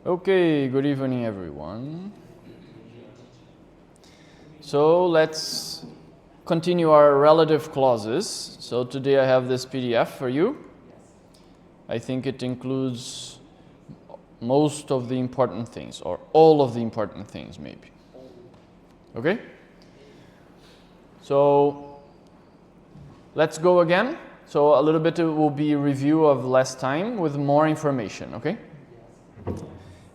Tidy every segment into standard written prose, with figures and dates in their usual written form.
Okay, good evening everyone. So let's continue our relative clauses. So today I have this PDF for you. I think it includes most of the important things, or all of the important things maybe. Okay? So let's go again. So a little bit will be a review of last time with more information, okay?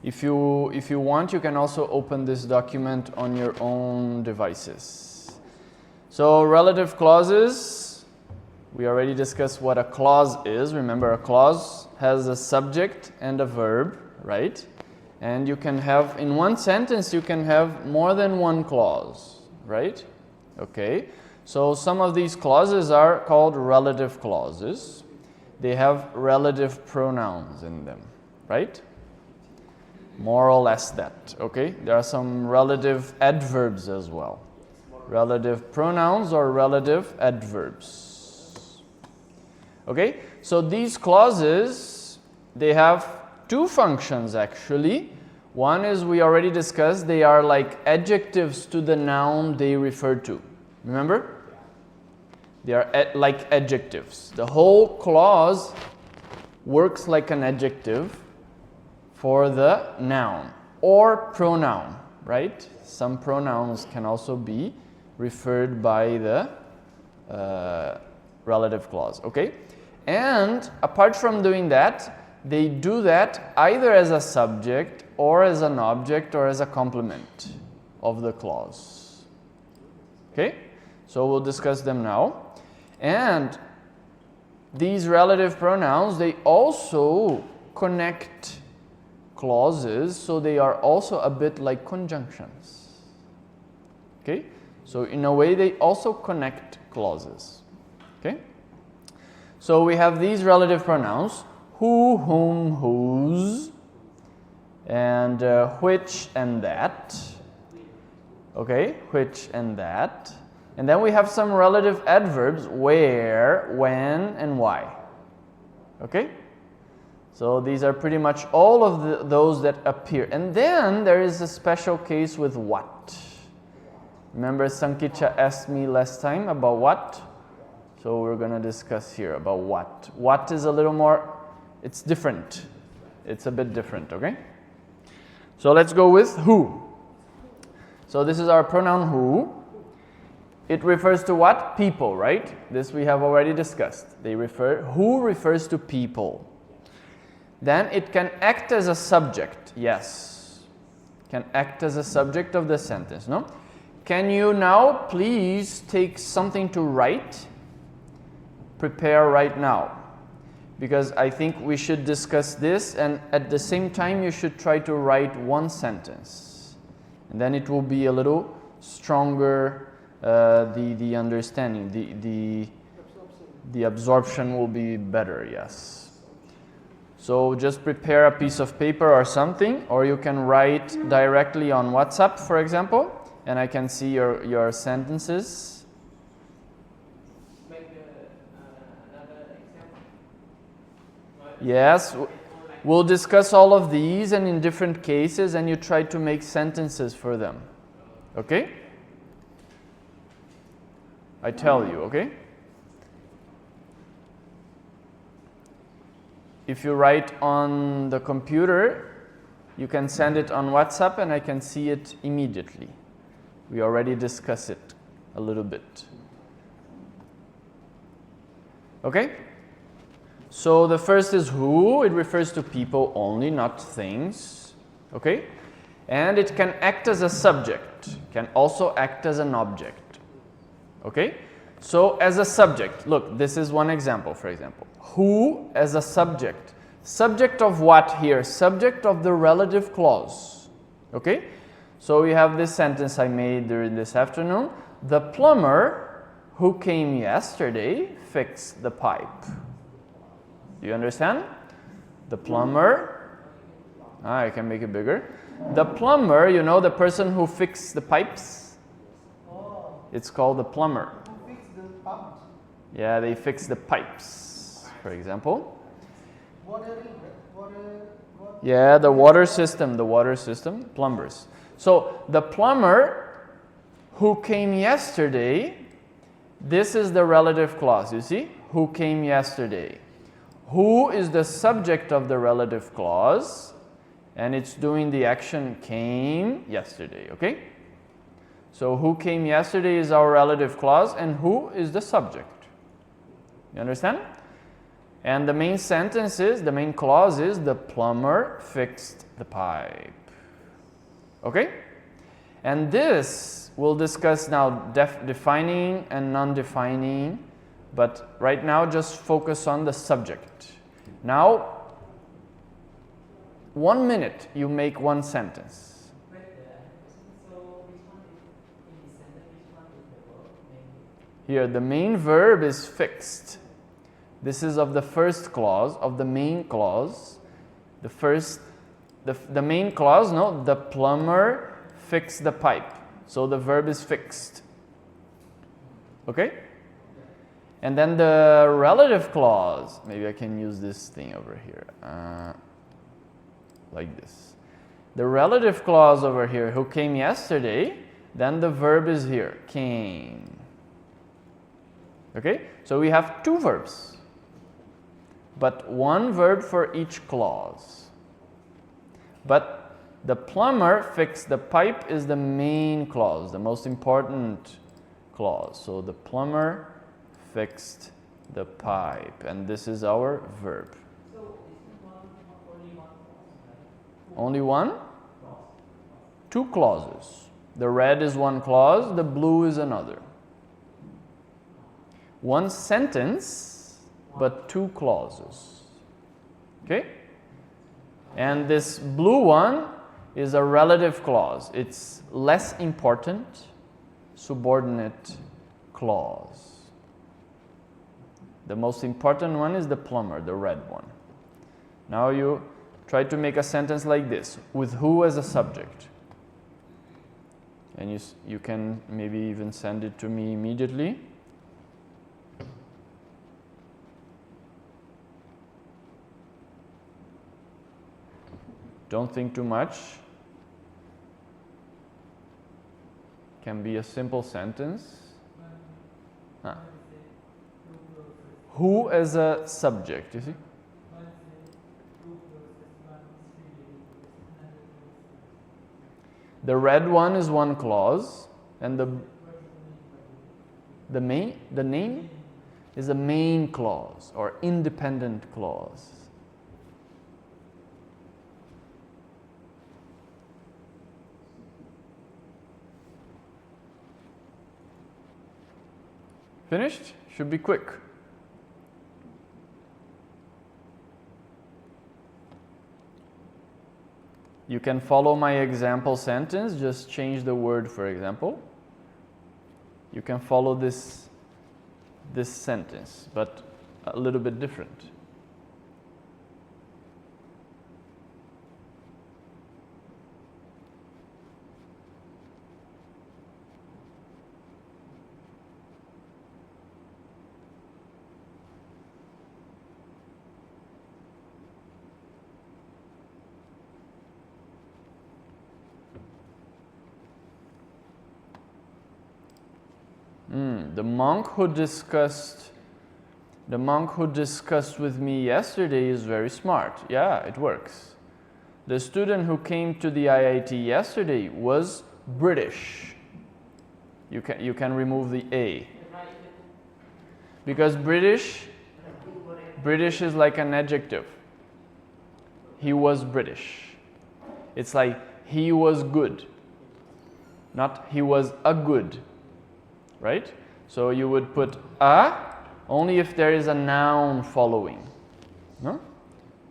If you want, you can also open this document on your own devices. So relative clauses, we already discussed what a clause is. Remember, a clause has a subject and a verb, right? And you can have, in one sentence, you can have more than one clause, right? Okay. So some of these clauses are called relative clauses. They have relative pronouns in them, right? More or less that, okay? There are some relative adverbs as well. Relative pronouns or relative adverbs. Okay? So these clauses, they have two functions actually. One is, we already discussed, they are like adjectives to the noun they refer to. Remember? They are like adjectives. The whole clause works like an adjective for the noun or pronoun, right? Some pronouns can also be referred by the relative clause, okay? And apart from doing that, they do that either as a subject or as an object or as a complement of the clause. Okay? So we'll discuss them now. And these relative pronouns, they also connect clauses, so they are also a bit like conjunctions. Okay? So in a way, they also connect clauses. Okay? So we have these relative pronouns, who, whom, whose, and which and that. Okay? Which and that. And then we have some relative adverbs, where, when, and why. Okay? So these are pretty much all of those that appear. And then there is a special case with what. Remember Sankicha asked me last time about what? So we're going to discuss here about what. What is a little more, it's different. It's a bit different, okay? So let's go with who. So this is our pronoun who. It refers to what? People, right? This we have already discussed. Who refers to people. Then it can act as a subject, yes. Can act as a subject of the sentence, no? Can you now please take something to write? Prepare right now. Because I think we should discuss this, and at the same time you should try to write one sentence. And then it will be a little stronger, the understanding, the absorption will be better, yes. So just prepare a piece of paper or something, or you can write directly on WhatsApp, for example, and I can see your sentences. Another example. Yes, we'll discuss all of these and in different cases, and you try to make sentences for them. Okay? I tell you, okay? If you write on the computer, you can send it on WhatsApp and I can see it immediately. We already discussed it a little bit. Okay? So the first is who. It refers to people only, not things. Okay? And it can act as a subject. Can also act as an object. Okay? So as a subject, look, this is one example, for example. Who as a subject. Subject of what here? Subject of the relative clause. Okay? So we have this sentence I made during this afternoon. The plumber who came yesterday fixed the pipe. Do you understand? The plumber. I can make it bigger. The plumber, you know, the person who fixed the pipes? It's called the plumber. Who fixed the pumps? Yeah, they fix the pipes, for example. What Yeah, the water system, plumbers. So the plumber who came yesterday, this is the relative clause, you see? Who came yesterday. Who is the subject of the relative clause, and it's doing the action came yesterday, okay? So who came yesterday is our relative clause, and who is the subject. You understand? And the main sentence is, the main clause is, the plumber fixed the pipe. Okay? And this we'll discuss now, defining and non-defining, but right now just focus on the subject. Now, 1 minute you make one sentence. So which one is in the sentence? Which one is the verb? Here, the main verb is fixed. This is of the first clause, of the main clause. The main clause, no, the plumber fixed the pipe. So the verb is fixed. Okay? And then the relative clause, maybe I can use this thing over here, like this. The relative clause over here, who came yesterday, then the verb is here, came. Okay? So we have two verbs, but one verb for each clause. But the plumber fixed the pipe is the main clause, the most important clause. So the plumber fixed the pipe, and this is our verb. So is only one clause, right? Only one? Two clauses. The red is one clause, the blue is another. One sentence, but two clauses. Okay? And this blue one is a relative clause. It's less important, subordinate clause. The most important one is the plumber, the red one. Now you try to make a sentence like this, with who as a subject. And you can maybe even send it to me immediately. Don't think too much. Can be a simple sentence. Huh. Who as a subject, you see? The red one is one clause, and the name is a main clause or independent clause. Finished? Should be quick. You can follow my example sentence, just change the word, for example. You can follow this sentence, but a little bit different. The monk who discussed with me yesterday is very smart. Yeah, it works. The student who came to the IIT yesterday was British. You can remove the A. Because British is like an adjective. He was British. It's like he was good. Not he was a good. Right? So you would put a only if there is a noun following. No?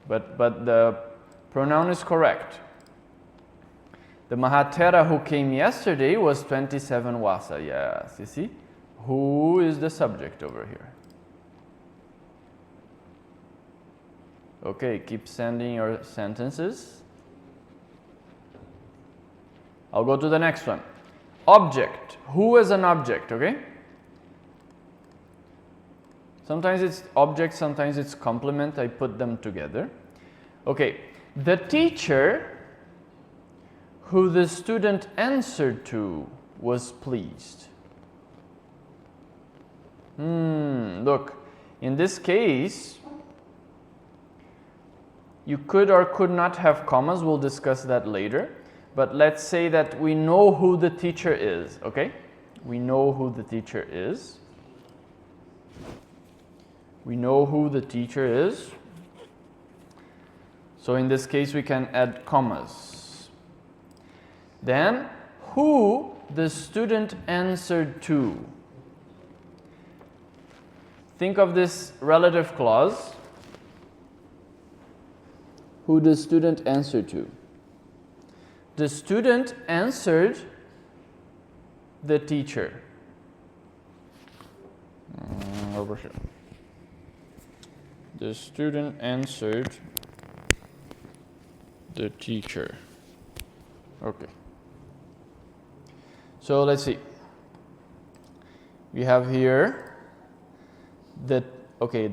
But the pronoun is correct. The Mahatera who came yesterday was 27 Wasa. Yes, you see? Who is the subject over here? Okay, keep sending your sentences. I'll go to the next one. Object. Who is an object, okay? Sometimes it's object, sometimes it's complement. I put them together. Okay, The teacher who the student answered to was pleased. Look, in this case, you could or could not have commas. We'll discuss that later. But let's say that we know who the teacher is, okay? We know who the teacher is. We know who the teacher is. So in this case, we can add commas. Then, who the student answered to. Think of this relative clause. Who the student answered to. The student answered the teacher. Over here. The student answered the teacher. Okay. So let's see. We have here the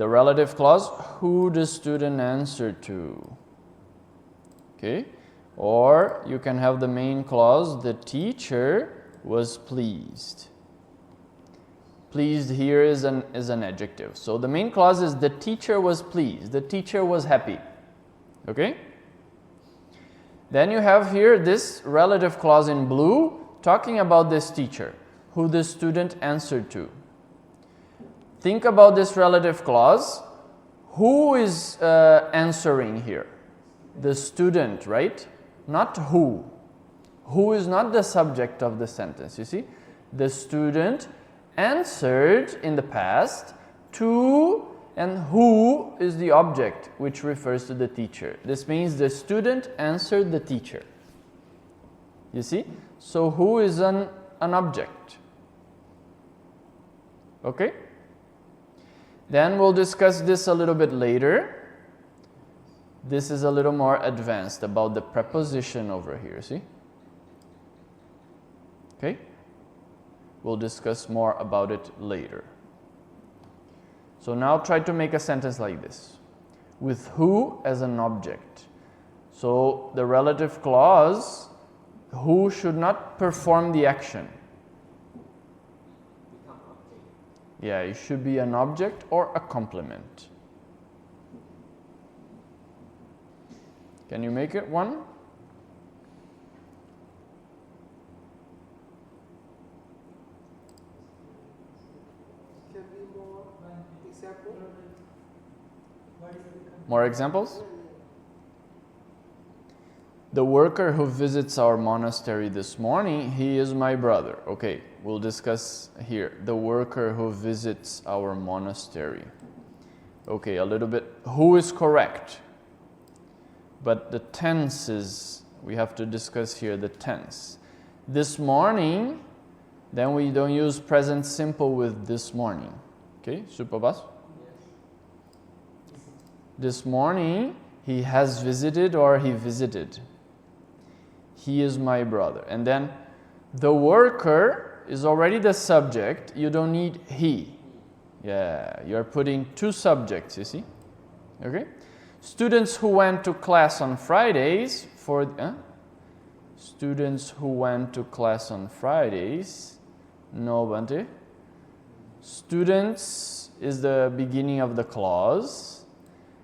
relative clause, who the student answered to. Okay? Or you can have the main clause, the teacher was pleased. Pleased here is an adjective. So the main clause is the teacher was pleased. The teacher was happy. Okay? Then you have here this relative clause in blue talking about this teacher, who the student answered to. Think about this relative clause. Who is answering here? The student, right? Not who. Who is not the subject of the sentence, you see? The student answered in the past to, and who is the object which refers to the teacher. This means the student answered the teacher. You see? So who is an object? Okay? Then we'll discuss this a little bit later. This is a little more advanced about the preposition over here, see? Okay? We'll discuss more about it later. So now try to make a sentence like this. With who as an object. So the relative clause, who should not perform the action. Yeah, it should be an object or a complement. Can you make it one? Can be more example? More examples? The worker who visits our monastery this morning, he is my brother. Okay, we'll discuss here. The worker who visits our monastery. Okay, a little bit. Who is correct? But the tense is, we have to discuss here the tense. This morning, then we don't use present simple with this morning. Okay, Supabas? This morning, he has visited or he visited. He is my brother. And then the worker is already the subject. You don't need he. Yeah, you're putting two subjects, you see? Okay? Students who went to class on Fridays students who went to class on Fridays. No, Bante. Students is the beginning of the clause.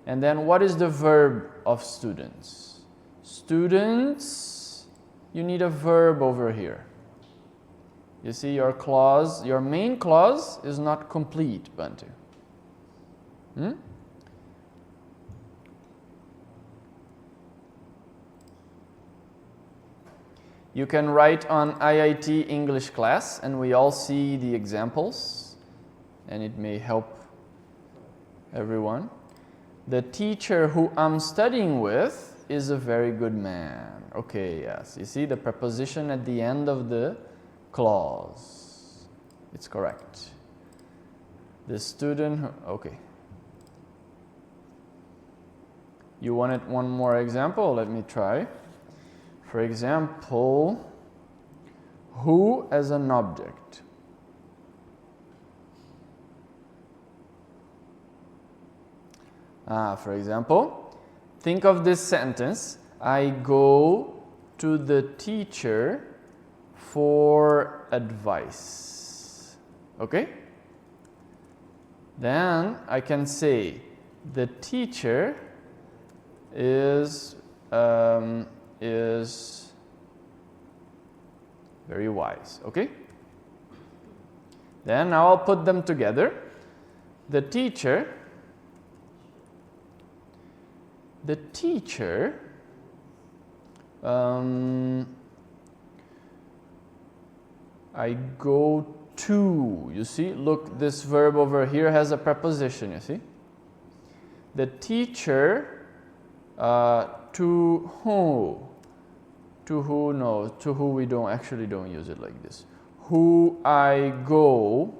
And then what is the verb of students? Students, you need a verb over here. You see, your clause, your main clause is not complete, Bante. You can write on IIT English class, and we all see the examples, and it may help everyone. The teacher who I'm studying with is a very good man. Okay, yes. You see the preposition at the end of the clause. It's correct. The student, okay. You wanted one more example? Let me try. For example, who as an object? For example, think of this sentence. I go to the teacher for advice. Okay? Then I can say the teacher is very wise. Okay? Then now I'll put them together. The teacher I go to, you see, look, this verb over here has a preposition, you see. The teacher, to who? To who? No, to who we don't use it like this. Who I go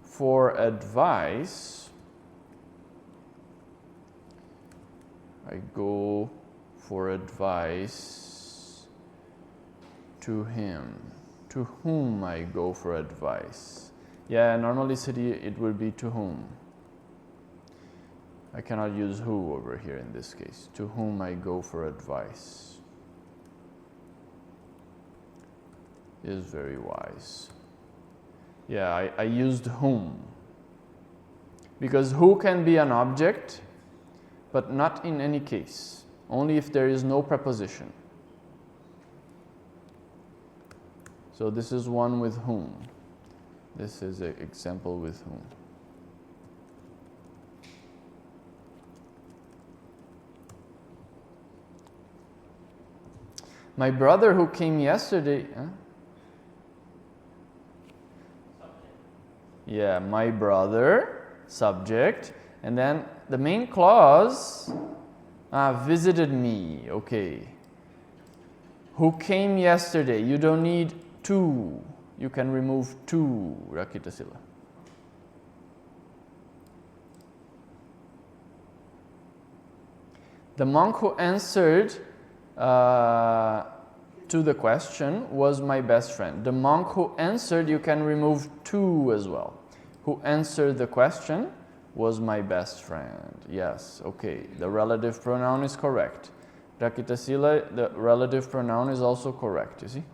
for advice. I go for advice to him. To whom I go for advice. Yeah, normally city it will be to whom. I cannot use who over here in this case. To whom I go for advice. Is very wise. Yeah, I used whom. Because who can be an object, but not in any case. Only if there is no preposition. So this is one with whom. This is an example with whom. My brother who came yesterday. Yeah, my brother, subject, and then the main clause, visited me, okay. Who came yesterday, you don't need to, you can remove to, Rakitasila. The monk who answered to the question was my best friend. The monk who answered, you can remove to as well. Who answered the question was my best friend. Yes, okay. The relative pronoun is correct. Rakitasila, the relative pronoun is also correct, you see?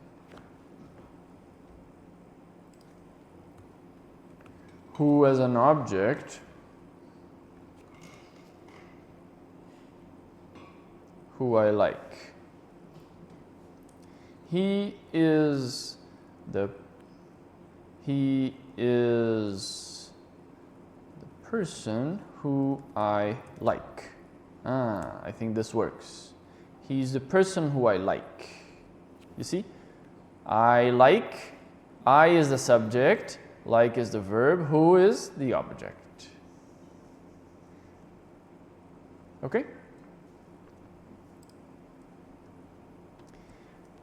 Who as an object, who I like. He is the person who I like. I think this works. He's the person who I like. You see? I like, I is the subject, like is the verb, who is the object. Okay?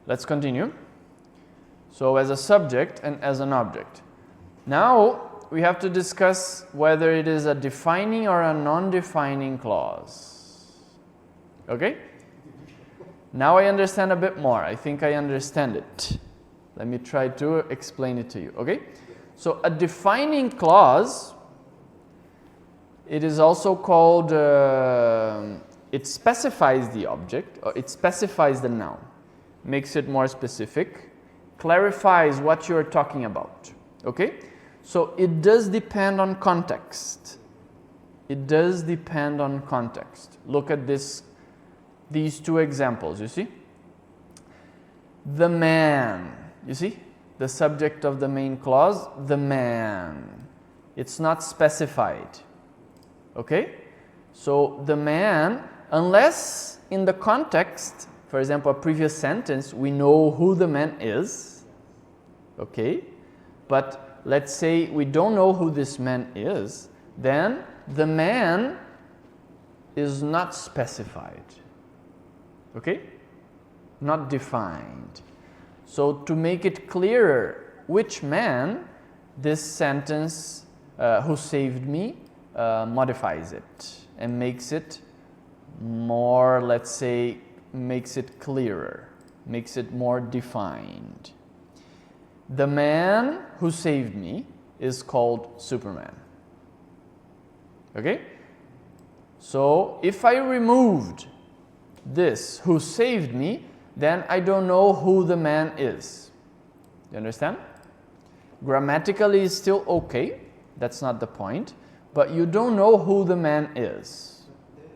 Let's continue. So as a subject and as an object. Now we have to discuss whether it is a defining or a non-defining clause. Okay? Now I understand a bit more. I think I understand it. Let me try to explain it to you. Okay? So a defining clause, it is also called, it specifies the object, or it specifies the noun. Makes it more specific, clarifies what you're talking about. Okay? So it does depend on context. It does depend on context. Look at these two examples, you see? The man, you see? The subject of the main clause, the man. It's not specified. Okay? So the man, unless in the context, for example, a previous sentence, we know who the man is, okay? But let's say we don't know who this man is, then the man is not specified, okay? Not defined. So to make it clearer which man, this sentence, who saved me, modifies it and makes it more, let's say, makes it clearer, makes it more defined. The man who saved me is called Superman. Okay? So if I removed this, who saved me, then I don't know who the man is. You understand? Grammatically is still okay, that's not the point, but you don't know who the man is. There is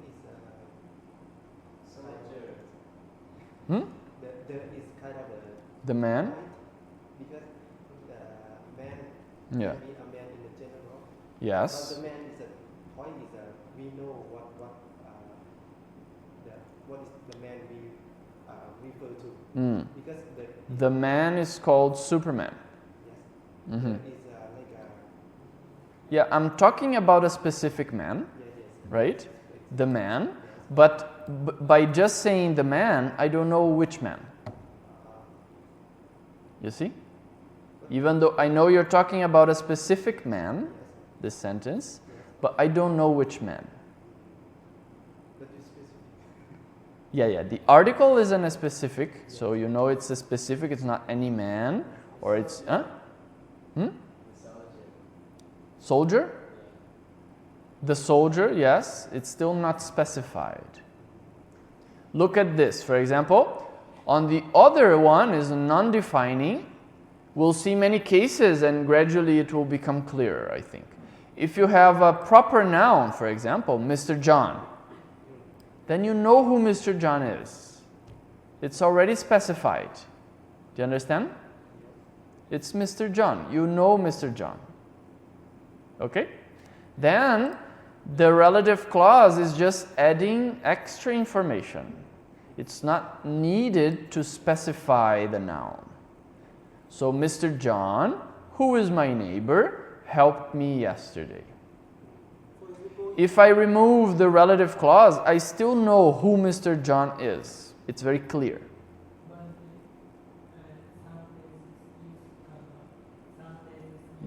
a soldier. Hmm? There is kind of The man? point because man Yeah. can be a man in the general. Yes. But the man is a point is we know what is the man we refer to Mm. because The man is called Superman. yes Mhm. there is like a Yeah, I'm talking about a specific man, yes right? The man, but by just saying the man, I don't know which man. You see? Even though I know you're talking about a specific man, this sentence, but I don't know which man. but you specific. Yeah, the article isn't a specific, so you know it's a specific, it's not any man, or it's, Soldier? The soldier, yes, it's still not specified. Look at this, for example, on the other one is non-defining. We'll see many cases and gradually it will become clearer, I think. If you have a proper noun, for example, Mr. John, then you know who Mr. John is. It's already specified. Do you understand? It's Mr. John. You know Mr. John. Okay? Then the relative clause is just adding extra information. It's not needed to specify the noun. So Mr. John, who is my neighbor, helped me yesterday. For example, If I remove the relative clause, I still know who Mr. John is. It's very clear.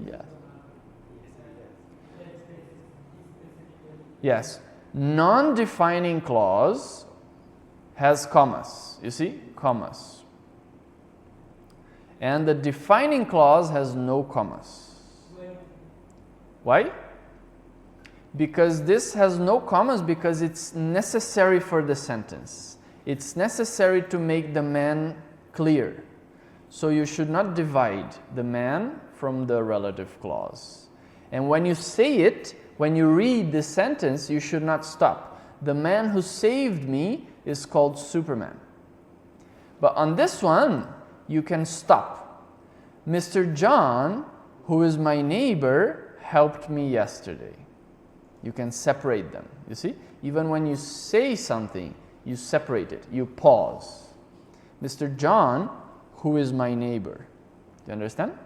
Yes. Yes. Non-defining clause has commas. You see? Commas. And the defining clause has no commas. Why? Because this has no commas because it's necessary for the sentence. It's necessary to make the man clear. So you should not divide the man from the relative clause. And when you say it, when you read the sentence, you should not stop. The man who saved me is called Superman. But on this one, you can stop. Mr. John, who is my neighbor, helped me yesterday. You can separate them. You see? Even when you say something, you separate it. You pause. Mr. John, who is my neighbor. Do you understand?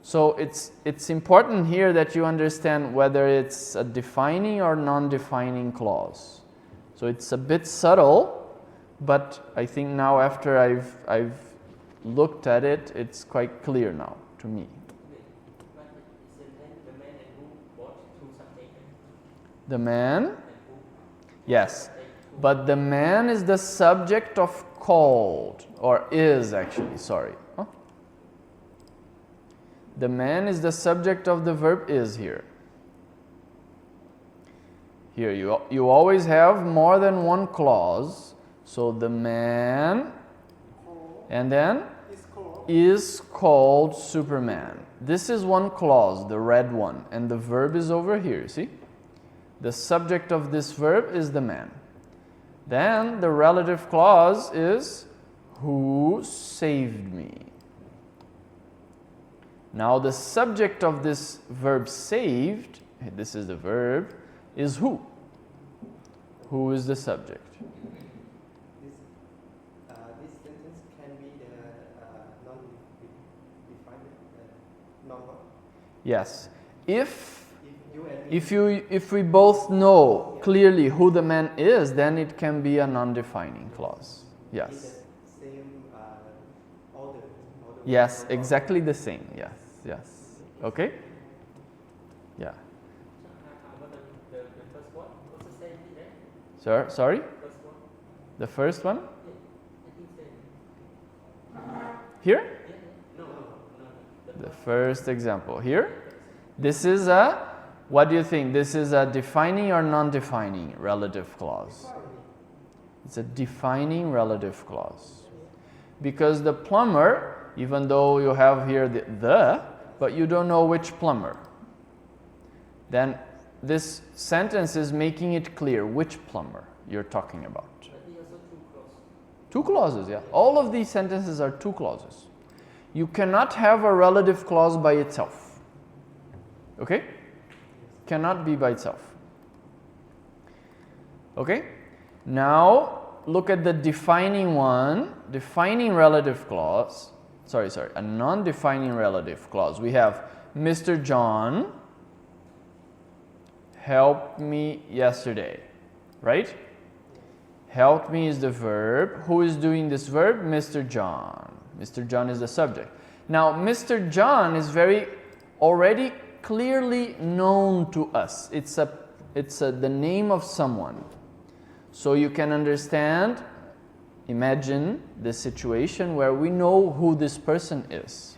So it's important here that you understand whether it's a defining or non-defining clause. So it's a bit subtle, but I think now after I've looked at it, it's quite clear now to me. The man, yes, but the man is the subject of called, or is actually, sorry. Huh? The man is the subject of the verb is here. Here you always have more than one clause. So the man, and then is called Superman. This is one clause, the red one, and the verb is over here, see? The subject of this verb is the man. Then the relative clause is who saved me. Now the subject of this verb saved, this is the verb, is who? Who is the subject? This sentence can be the non-defined non-verb. Yes. If you and me If we both know clearly who the man is, then it can be a non-defining clause. in Yes. the same order. Yes, exactly the same. Yes, yes. Okay? Yeah. The first one, what's the same thing, right? Sir, sorry? First one? The first one? I think same. Here? No. The first example. Here? This is a, what do you think? This is a defining or non-defining relative clause? It's a defining relative clause. Because the plumber, even though you have here the, but you don't know which plumber, then this sentence is making it clear which plumber you're talking about. Two clauses, yeah. All of these sentences are two clauses. You cannot have a relative clause by itself. Okay? Cannot be by itself. Okay? Now, look at the defining one, defining relative clause. Sorry, a non-defining relative clause. We have Mr. John helped me yesterday, right? Helped me is the verb. Who is doing this verb? Mr. John. Mr. John is the subject. Now, Mr. John is very already clearly known to us. It's the name of someone. So you can understand, imagine the situation where we know who this person is.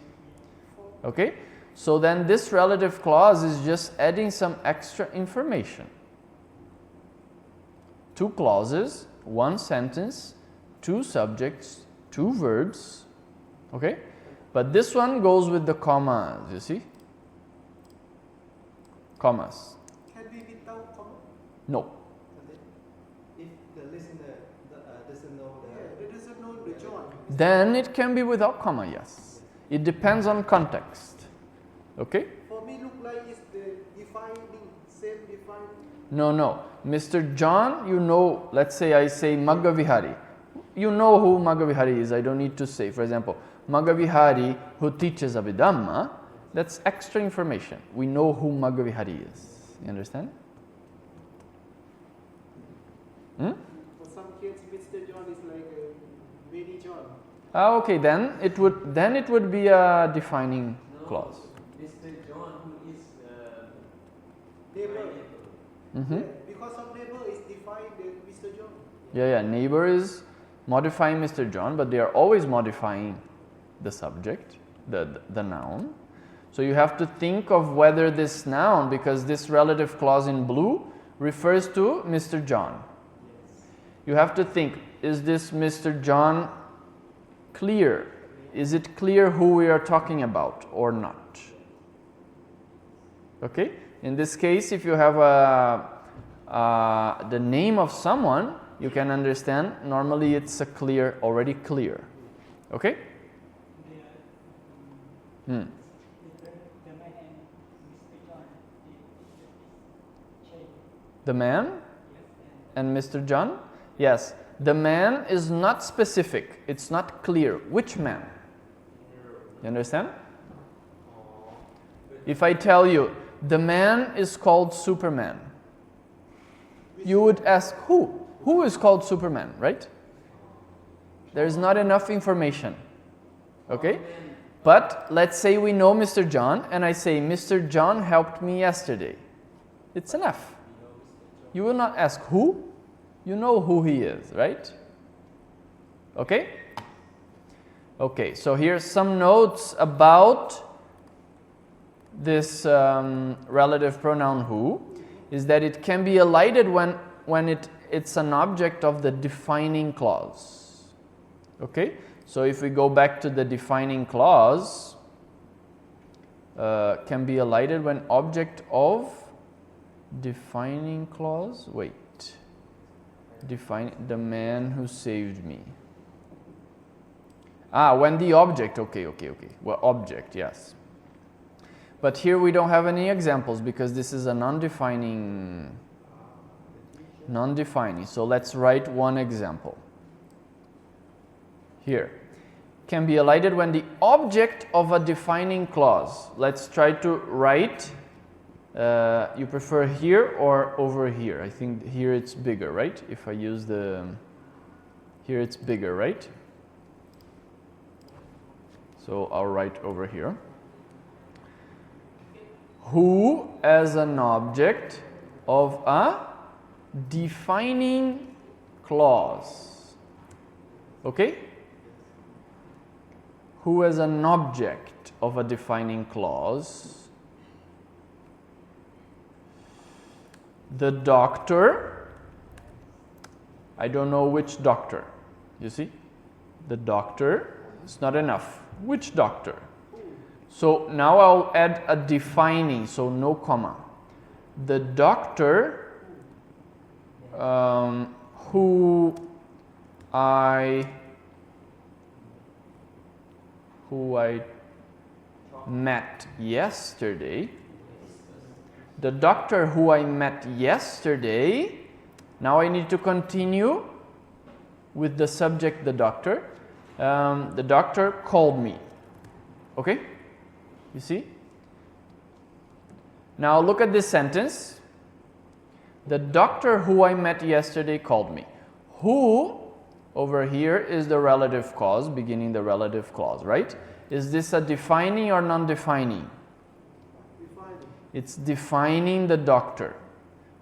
Okay? So then this relative clause is just adding some extra information. Two clauses, one sentence, two subjects, two verbs. Okay? But this one goes with the commas, you see? Commas. Can be without comma? No. If the listener doesn't know the... It doesn't know the John. Then it can be without comma, yes. It depends on context. Okay? For me, look like it's the defining, same defining. No. Mr. John, you know, let's say I say Maggavihari. You know who Maggavihari is, I don't need to say. For example, Maggavihari who teaches Abhidhamma, that's extra information. We know who Maggavihari is. You understand? For some kids, Mr. John is like a mini John. Okay, then it would be a defining clause. Mr. John, who is Neighbor. Mm-hmm. Because of neighbor is defined Mr. John. Yeah, neighbor is modifying Mr. John, but they are always modifying the subject, the noun. So you have to think of whether this noun, because this relative clause in blue refers to Mr. John. You have to think, is this Mr. John clear? Is it clear who we are talking about or not? Okay? In this case, if you have the name of someone, you can understand normally it's already clear. Okay? The man and Mr. John? Yes. The man is not specific. It's not clear. Which man? You understand? If I tell you, the man is called Superman, you would ask who? Who is called Superman, right? There is not enough information. Okay? But let's say we know Mr. John, and I say, Mr. John helped me yesterday. It's enough. You will not ask who. You know who he is, right? Okay? Okay, so here's some notes about this relative pronoun who, is that it can be elided when it's an object of the defining clause. Okay? So if we go back to the defining clause, can be elided when object of defining clause, wait. Define the man who saved me. When the object, okay. Well, object, yes. But here we don't have any examples because this is a non-defining. So let's write one example. Here. Can be elided when the object of a defining clause. Let's try to write. You prefer here or over here? I think here it's bigger, right? If I use here it's bigger, right? So I'll write over here. Who as an object of a defining clause. Okay? Who as an object of a defining clause. The doctor, I don't know which doctor. You see? The doctor is not enough. Which doctor? So now I'll add a defining, so no comma. The doctor who I met yesterday. The doctor who I met yesterday. Now I need to continue with the subject, the doctor. The doctor called me. Okay? You see? Now look at this sentence. The doctor who I met yesterday called me. Who over here is the relative clause, beginning the relative clause, right? Is this a defining or non-defining? Defining. It's defining the doctor,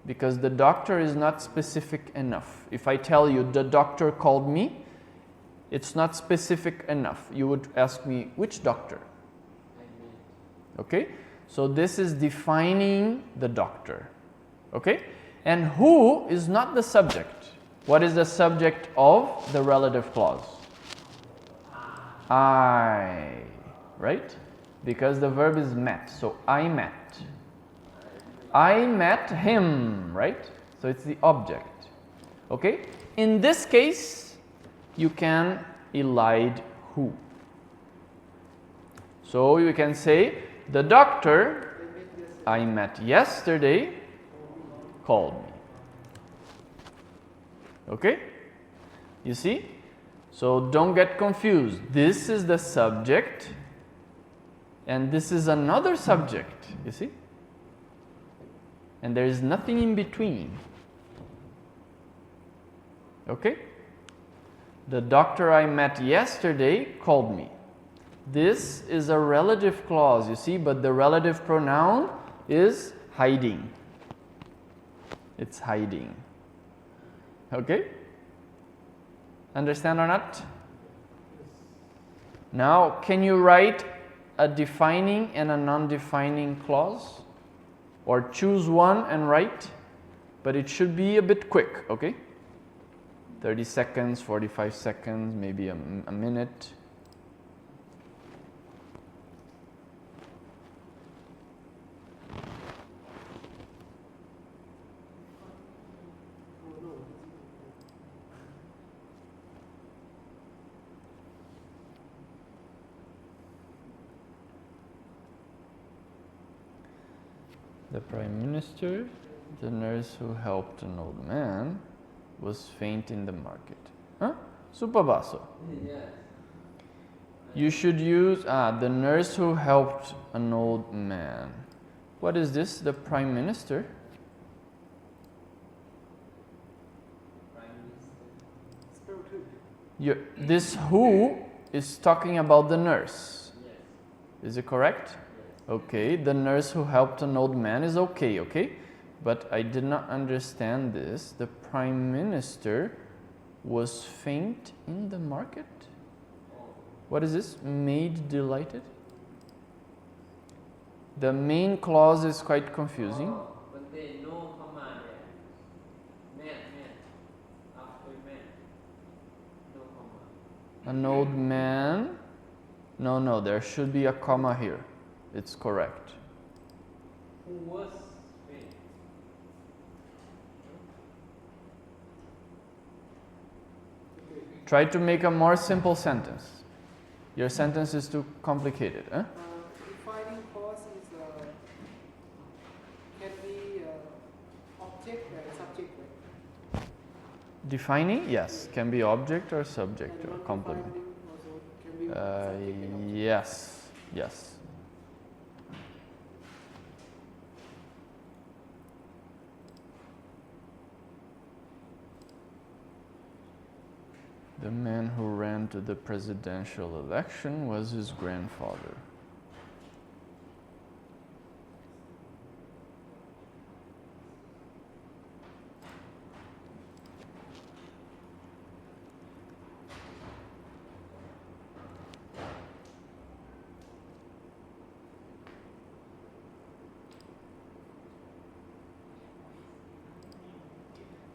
because the doctor is not specific enough. If I tell you the doctor called me, it's not specific enough. You would ask me, which doctor? Okay? So this is defining the doctor. Okay? And who is not the subject. What is the subject of the relative clause? I. Right? Because the verb is met. So I met. I met him. Right? So it's the object. Okay? In this case, you can elide who. So you can say, the doctor I met yesterday called me. Okay? You see? So don't get confused. This is the subject and this is another subject. You see? And there is nothing in between. Okay? The doctor I met yesterday called me. This is a relative clause, you see, but the relative pronoun is hiding. It's hiding. Okay? Understand or not? Now, can you write a defining and a non-defining clause? Or choose one and write? But it should be a bit quick, okay? 30 seconds, 45 seconds, maybe a minute. The Prime Minister, the nurse who helped an old man, was faint in the market. Huh? Supabaso. Yes. You should use the nurse who helped an old man. What is this? The Prime Minister? Prime Minister. Spell two. This who is talking about the nurse. Yes. Is it correct? Yes. Okay, the nurse who helped an old man is okay, okay? But I did not understand this. The Prime Minister was faint in the market? Oh. What is this? Made delighted? The main clause is quite confusing. Oh, but they no comma there. Man. After man. No comma. An old man? No, there should be a comma here. It's correct. Who was faint? Try to make a more simple sentence. Your sentence is too complicated. Huh? Defining clause is can be object and subject. Right? Defining? Yes. Can be object or subject And or complement. non-defining also can be subject and object. Yes. The man who ran to the presidential election was his grandfather.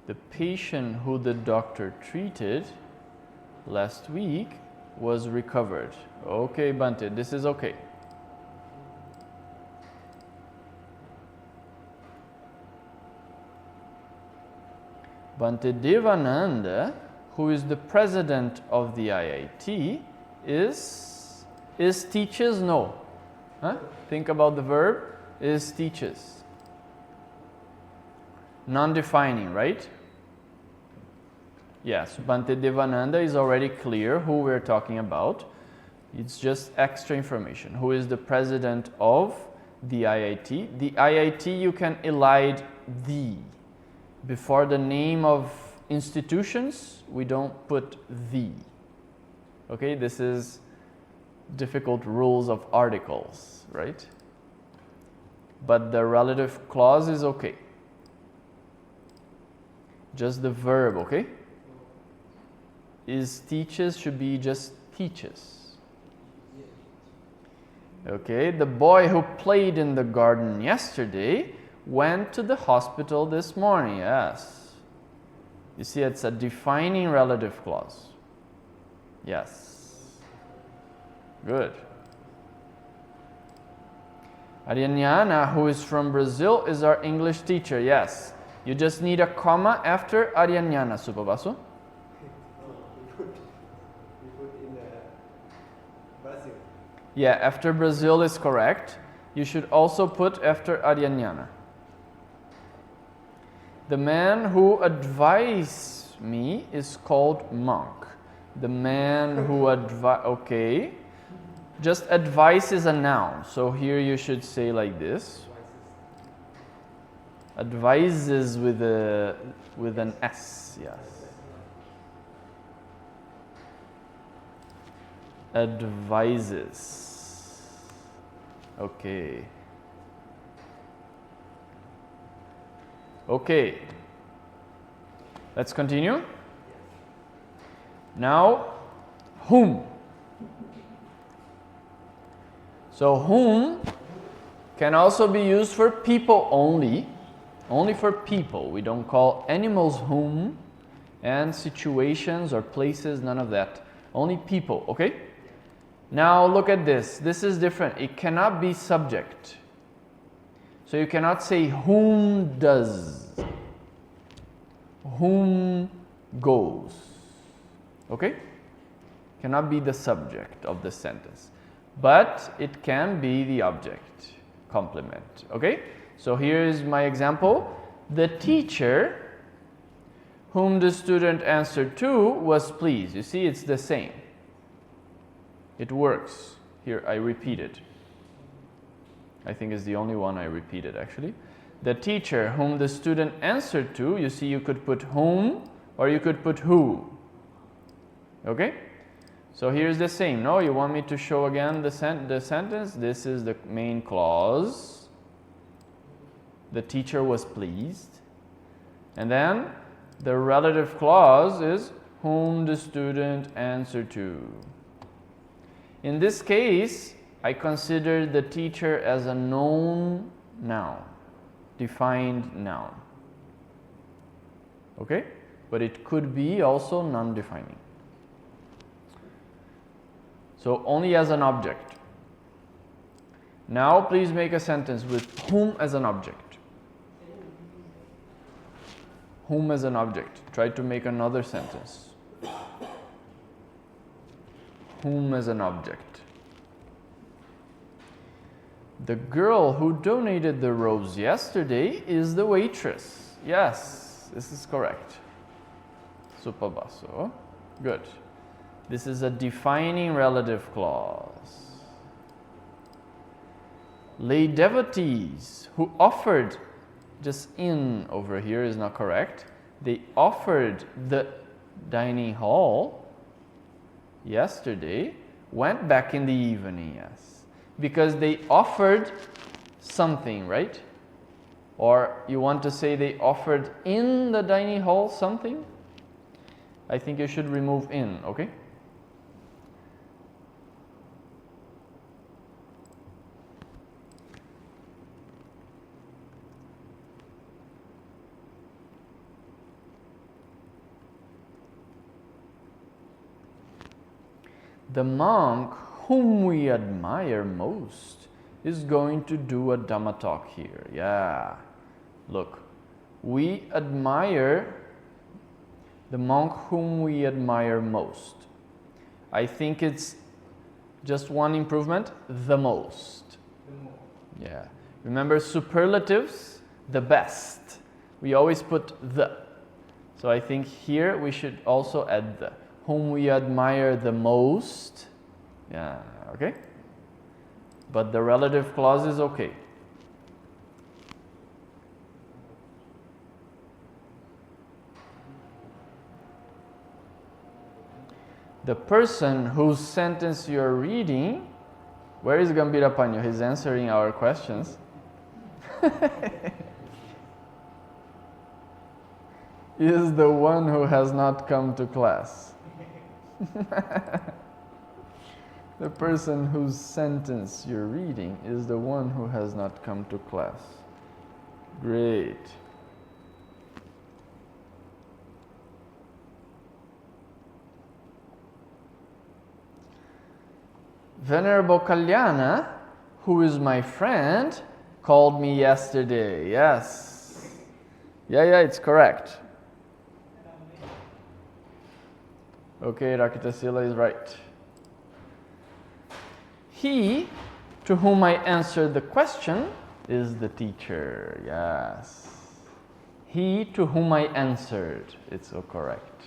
The patient who the doctor treated last week was recovered. Okay, Bante, this is okay. Bante Devananda, who is the president of the IIT, is teaches? No. Huh? Think about the verb, is teaches. Non-defining, right? Yes, Bante Devananda is already clear who we're talking about. It's just extra information. Who is the president of the IIT? The IIT, you can elide the. Before the name of institutions, we don't put the. Okay, this is difficult rules of articles, right? But the relative clause is okay. Just the verb, okay? Is teaches should be just teaches. Okay, the boy who played in the garden yesterday went to the hospital this morning. Yes. You see, it's a defining relative clause. Yes. Good. Arianyana, who is from Brazil, is our English teacher. Yes. You just need a comma after Arianyana, Supabasu. We put in Brazil. Yeah, after Brazil is correct. You should also put after Arianyana. The man who advised me is called monk. The man who okay. Just advice is a noun. So here you should say like this. Advises with an S, yes. Advises. Okay. Okay. Let's continue. Now, whom? So whom can also be used for people only for people. We don't call animals whom, and situations or places, none of that. Only people, okay? Now look at this. This is different. It cannot be subject. So you cannot say whom does, whom goes, okay? Cannot be the subject of the sentence, but it can be the object, complement, okay? So here is my example. The teacher whom the student answered to was pleased. You see, it's the same. It works. Here, I repeat it. I think it's the only one I repeated actually. The teacher whom the student answered to, you see, you could put whom or you could put who. Okay? So here's the same. No, you want me to show again the sentence? This is the main clause. The teacher was pleased. And then the relative clause is whom the student answered to. In this case, I consider the teacher as a known noun, defined noun. Okay? But it could be also non-defining. So only as an object. Now please make a sentence with whom as an object. Whom as an object. Try to make another sentence. Whom as an object. The girl who donated the rose yesterday is the waitress. Yes, this is correct. Supabaso. Good. This is a defining relative clause. Lay devotees who offered, just in over here is not correct. They offered the dining hall yesterday, went back in the evening, yes. Because they offered something, right? Or you want to say they offered in the dining hall something? I think you should remove in, okay? the monk whom we admire most is going to do a Dhamma talk here. Yeah. Look, we admire the monk whom we admire most. I think it's just one improvement, the most. Yeah. Remember superlatives, the best. We always put the. So I think here we should also add the. Whom we admire the most. Yeah, okay? But the relative clause is okay. The person whose sentence you're reading, where is Gambira Panyo? He's answering our questions. Is the one who has not come to class. The person whose sentence you're reading is the one who has not come to class. Great. Venerable Kalyana, who is my friend, called me yesterday. Yes. Yeah, it's correct. Okay, Rakitasila is right. He, to whom I answered the question, is the teacher. Yes. He to whom I answered. It's so correct.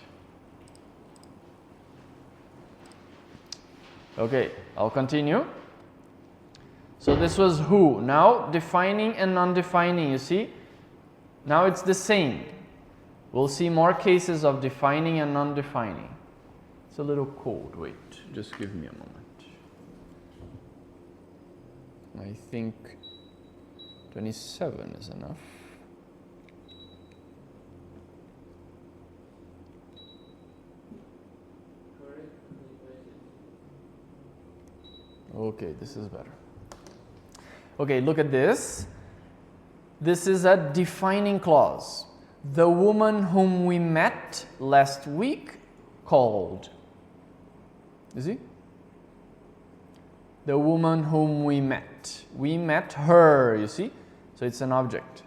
Okay, I'll continue. So this was who. Now defining and non-defining, you see? Now it's the same. We'll see more cases of defining and non-defining. It's a little cold. Wait, just give me a moment. I think 27 is enough. Okay, this is better. Okay, look at this. This is a defining clause. The woman whom we met last week called. You see? The woman whom we met. We met her, you see? So it's an object.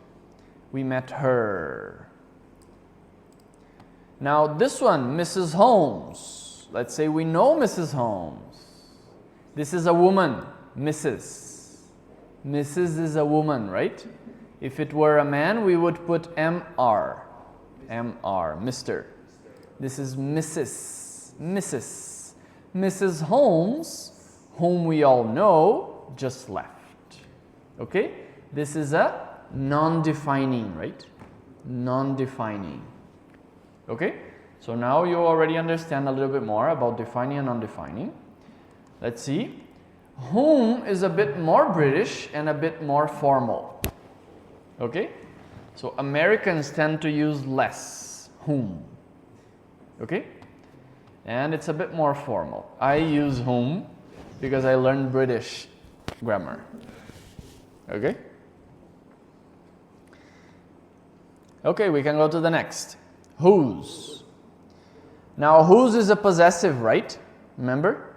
We met her. Now this one, Mrs. Holmes. Let's say we know Mrs. Holmes. This is a woman, Mrs. Mrs. is a woman, right? If it were a man, we would put Mr. Mr. Mr. This is Mrs. Mrs. Mrs. Holmes, whom we all know, just left. Okay? This is a non-defining, right? Non-defining. Okay? So now you already understand a little bit more about defining and non-defining. Let's see. Whom is a bit more British and a bit more formal. Okay? So Americans tend to use less whom. Okay? And it's a bit more formal. I use whom because I learned British grammar. Okay? Okay, we can go to the next. Whose. Now whose is a possessive, right? Remember?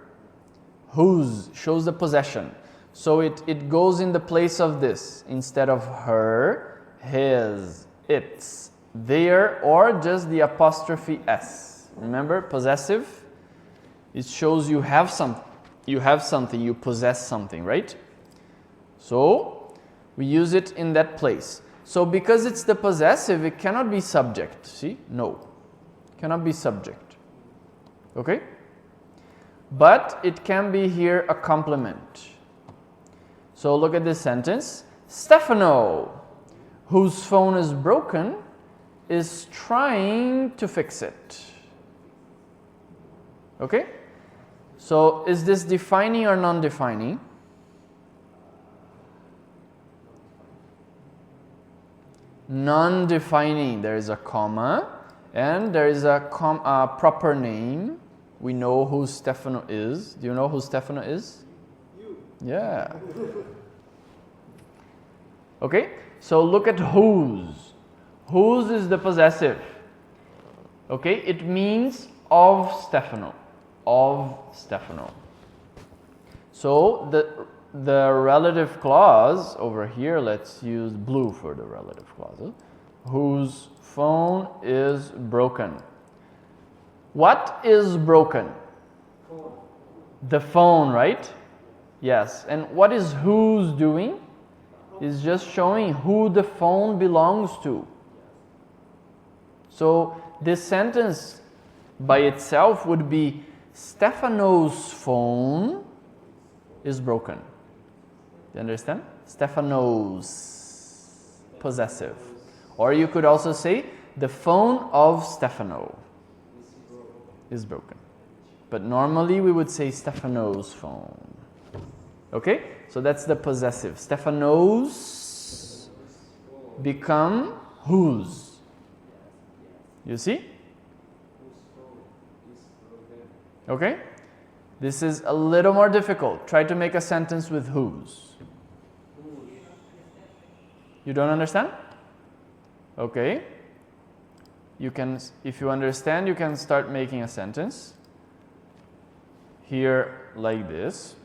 Whose shows the possession. So it goes in the place of this. Instead of her, his, its, their, or just the apostrophe s. Remember, possessive? It shows you have something, you possess something, right? So we use it in that place. So because it's the possessive, it cannot be subject. See? No. Cannot be subject. Okay? But it can be here a complement. So look at this sentence. Stefano, whose phone is broken, is trying to fix it. Okay? So is this defining or non-defining? Non-defining. There is a comma and there is a proper name. We know who Stefano is. Do you know who Stefano is? You. Yeah. Okay, so look at whose. Whose is the possessive. Okay, it means of Stefano. of Stefano. So the relative clause over here, let's use blue for the relative clause, whose phone is broken. What is broken? Phone. The phone, right? Yes. And what is whose doing? Is just showing who the phone belongs to. So this sentence by itself would be Stefano's phone is broken. You understand? Stefano's, possessive. Or you could also say the phone of Stefano is broken. But normally we would say Stefano's phone. Okay? So that's the possessive. Stefano's become whose. You see? Okay? This is a little more difficult. Try to make a sentence with whose. You don't understand? Okay. You can, if you understand, you can start making a sentence. Here, like this.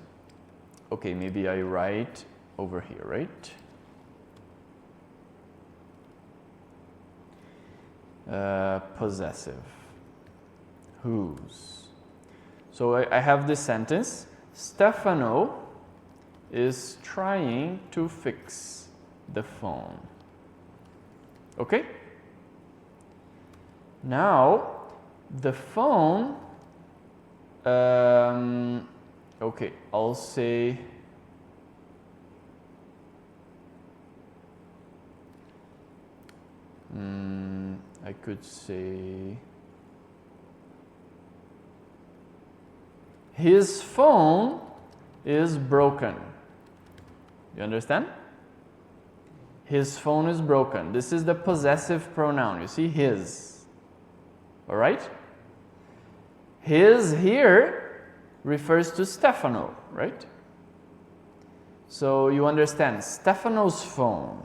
Okay, maybe I write over here, right? Possessive. Whose. So I have this sentence. Stefano is trying to fix the phone. Okay? Now, the phone, okay, I'll say, I could say, his phone is broken. You understand? His phone is broken. This is the possessive pronoun. You see, his. All right? His here refers to Stefano, right? So you understand, Stefano's phone.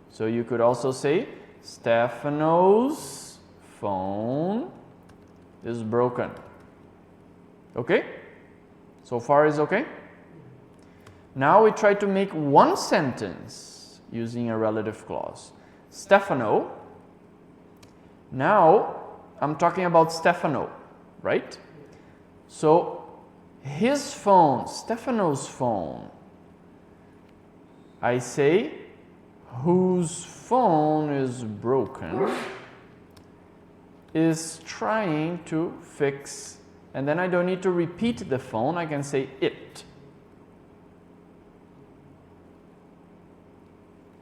So you could also say, Stefano's phone is broken. Okay? So far is okay? Now we try to make one sentence using a relative clause. Stefano. Now I'm talking about Stefano, right? So his phone, Stefano's phone, I say whose phone is broken is trying to fix, and then I don't need to repeat the phone, I can say it.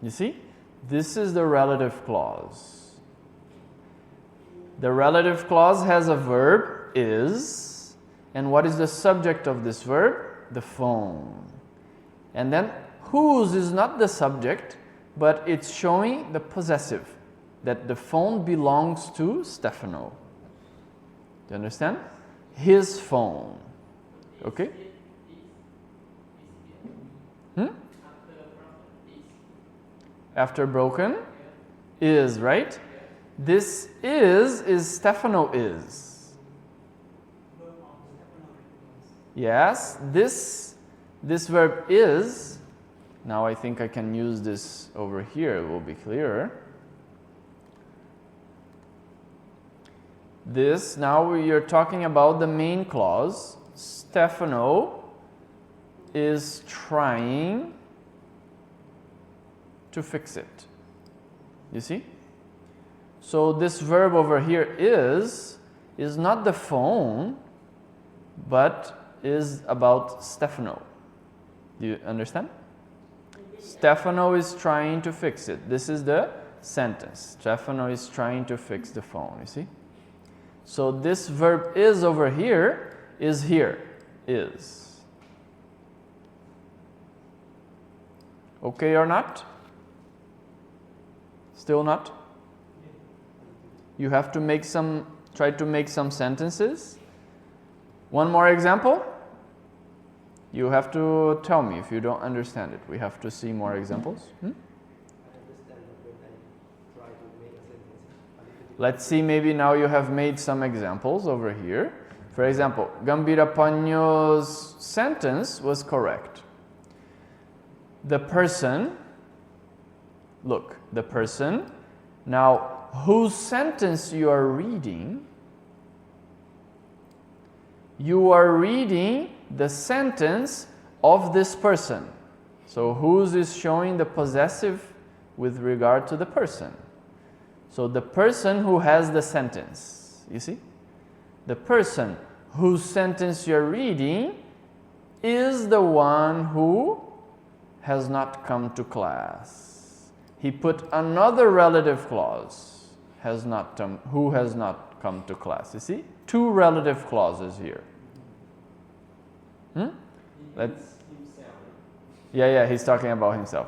You see? This is the relative clause. The relative clause has a verb, is, and what is the subject of this verb? The phone. And then whose is not the subject, but it's showing the possessive, that the phone belongs to Stefano. Do you understand? His phone. Okay? After broken? Is, right? This is Stefano is. Yes, this verb is. Now I think I can use this over here, it will be clearer. This, now we are talking about the main clause. Stefano is trying to fix it. You see? So this verb over here is not the phone, but is about Stefano. Do you understand? Stefano is trying to fix it. This is the sentence. Stefano is trying to fix the phone, you see? So this verb is over here, is here, is. Okay or not? Still not? You have to make some, try to make some sentences. One more example. You have to tell me if you don't understand it. We have to see more examples. I understand, but when I try to make a sentence, Let's see, maybe now you have made some examples over here. For example, Gambirapanyo's sentence was correct. The person, look, the person, now whose sentence you are reading the sentence of this person. So whose is showing the possessive with regard to the person. So the person who has the sentence, you see? The person whose sentence you're reading is the one who has not come to class. He put another relative clause, who has not come to class. You see? Two relative clauses here. Let's. Yeah, he's talking about himself.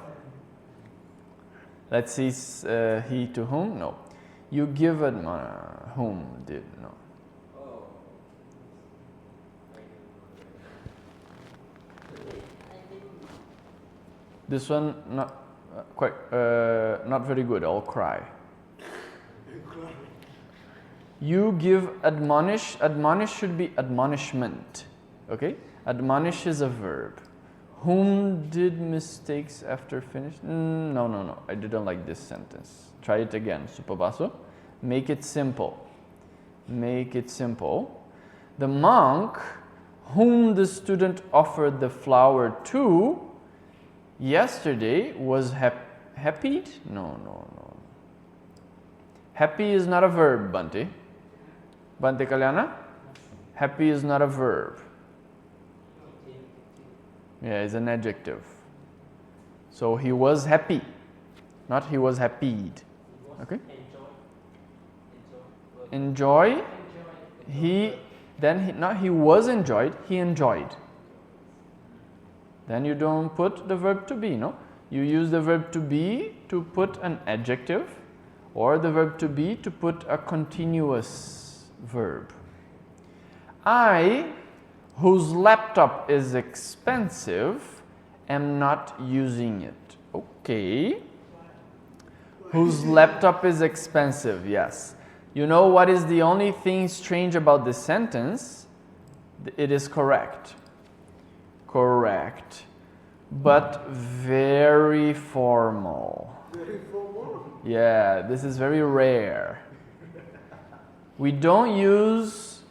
Let's see, he to whom? No. You give whom did, no. This one not quite, not very good. I'll cry. You give admonish. Admonish should be admonishment. Okay? Admonish is a verb. Whom did mistakes after finish? No. I didn't like this sentence. Try it again. Supabaso. Make it simple. Make it simple. The monk whom the student offered the flower to yesterday was happy? No. Happy is not a verb, Bante. Bante Kalyana? Happy is not a verb. Yeah, it's an adjective. So he was happy, not he was happied. Okay? Enjoy. Not he was enjoyed, he enjoyed. Then you don't put the verb to be, no? You use the verb to be to put an adjective, or the verb to be to put a continuous verb. I, whose laptop is expensive, am not using it. Okay. Whose laptop is expensive, yes. You know what is the only thing strange about this sentence? It is correct. Correct. But very formal. Very formal. Yeah, this is very rare. We don't use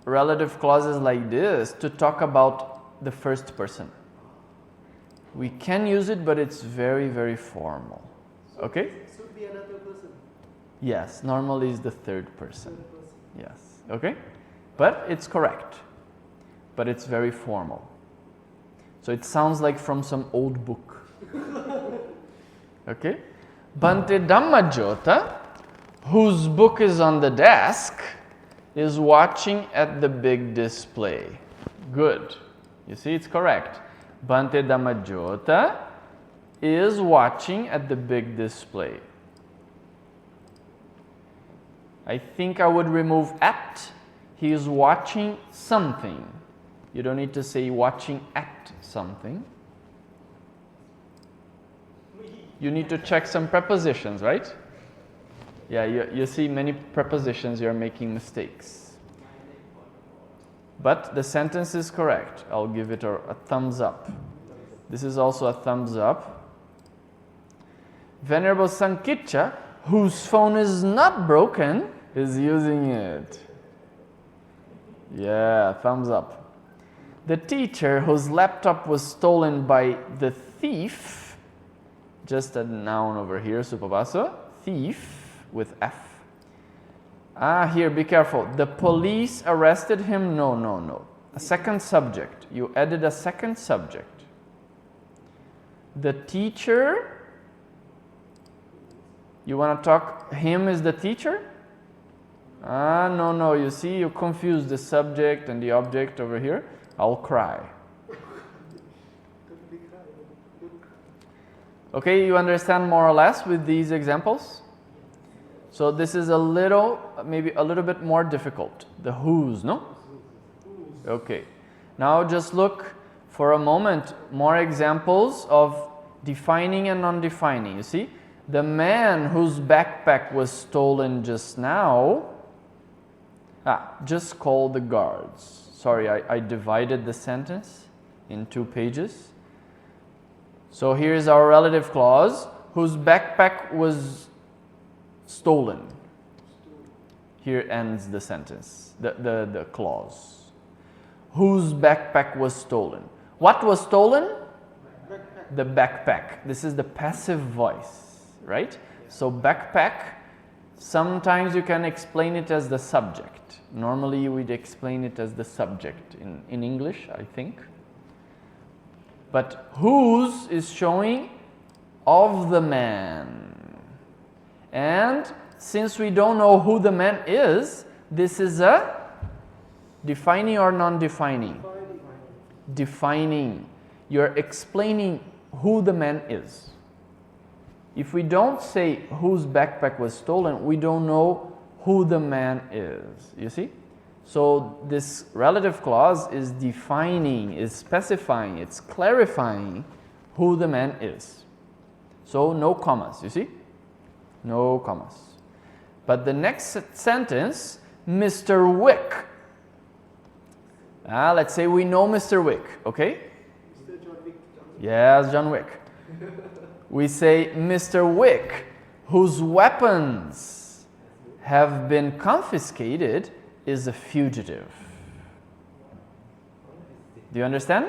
relative clauses like this to talk about the first person. We can use it, but it's very, very formal. Okay? Should be another person. Yes, normally is the third person. Third person. Yes. Okay? But it's correct. But it's very formal. So it sounds like from some old book. Okay? Bante Dhammajota, whose book is on the desk, is watching at the big display. Good. You see, it's correct. Bante Dhammajota is watching at the big display. I think I would remove at. He is watching something. You don't need to say watching at something. You need to check some prepositions, right? Yeah, you see many prepositions you're making mistakes. But the sentence is correct. I'll give it a thumbs up. This is also a thumbs up. Venerable Sankitcha, whose phone is not broken, is using it. Yeah, thumbs up. The teacher whose laptop was stolen by the thief, just a noun over here, Supabasa, thief with F. Here, be careful. The police arrested him. No. A second subject. You added a second subject. The teacher, you want to talk, him is the teacher? No. You see, you confuse the subject and the object over here. I'll cry. Okay, you understand more or less with these examples? So this is maybe a little bit more difficult. The whose, no? Okay. Now just look for a moment, more examples of defining and non-defining. You see, the man whose backpack was stolen just now Just call the guards. Sorry, I divided the sentence in 2 pages. So here's our relative clause, whose backpack was stolen. Here ends the sentence, the clause. Whose backpack was stolen. What was stolen? Backpack. The backpack. This is the passive voice, right? So backpack, sometimes you can explain it as the subject. Normally you would explain it as the subject in English, I think. But whose is showing of the man. And since we don't know who the man is, this is a defining or non-defining? Defining. You're explaining who the man is. If we don't say whose backpack was stolen, we don't know who the man is. You see? So this relative clause is defining, is specifying, it's clarifying who the man is. So no commas, you see? No commas. But the next sentence, Mr. Wick. Let's say we know Mr. Wick, okay? Mr. John Wick. Yes, John Wick. We say Mr. Wick, whose weapons have been confiscated, is a fugitive. Do you understand?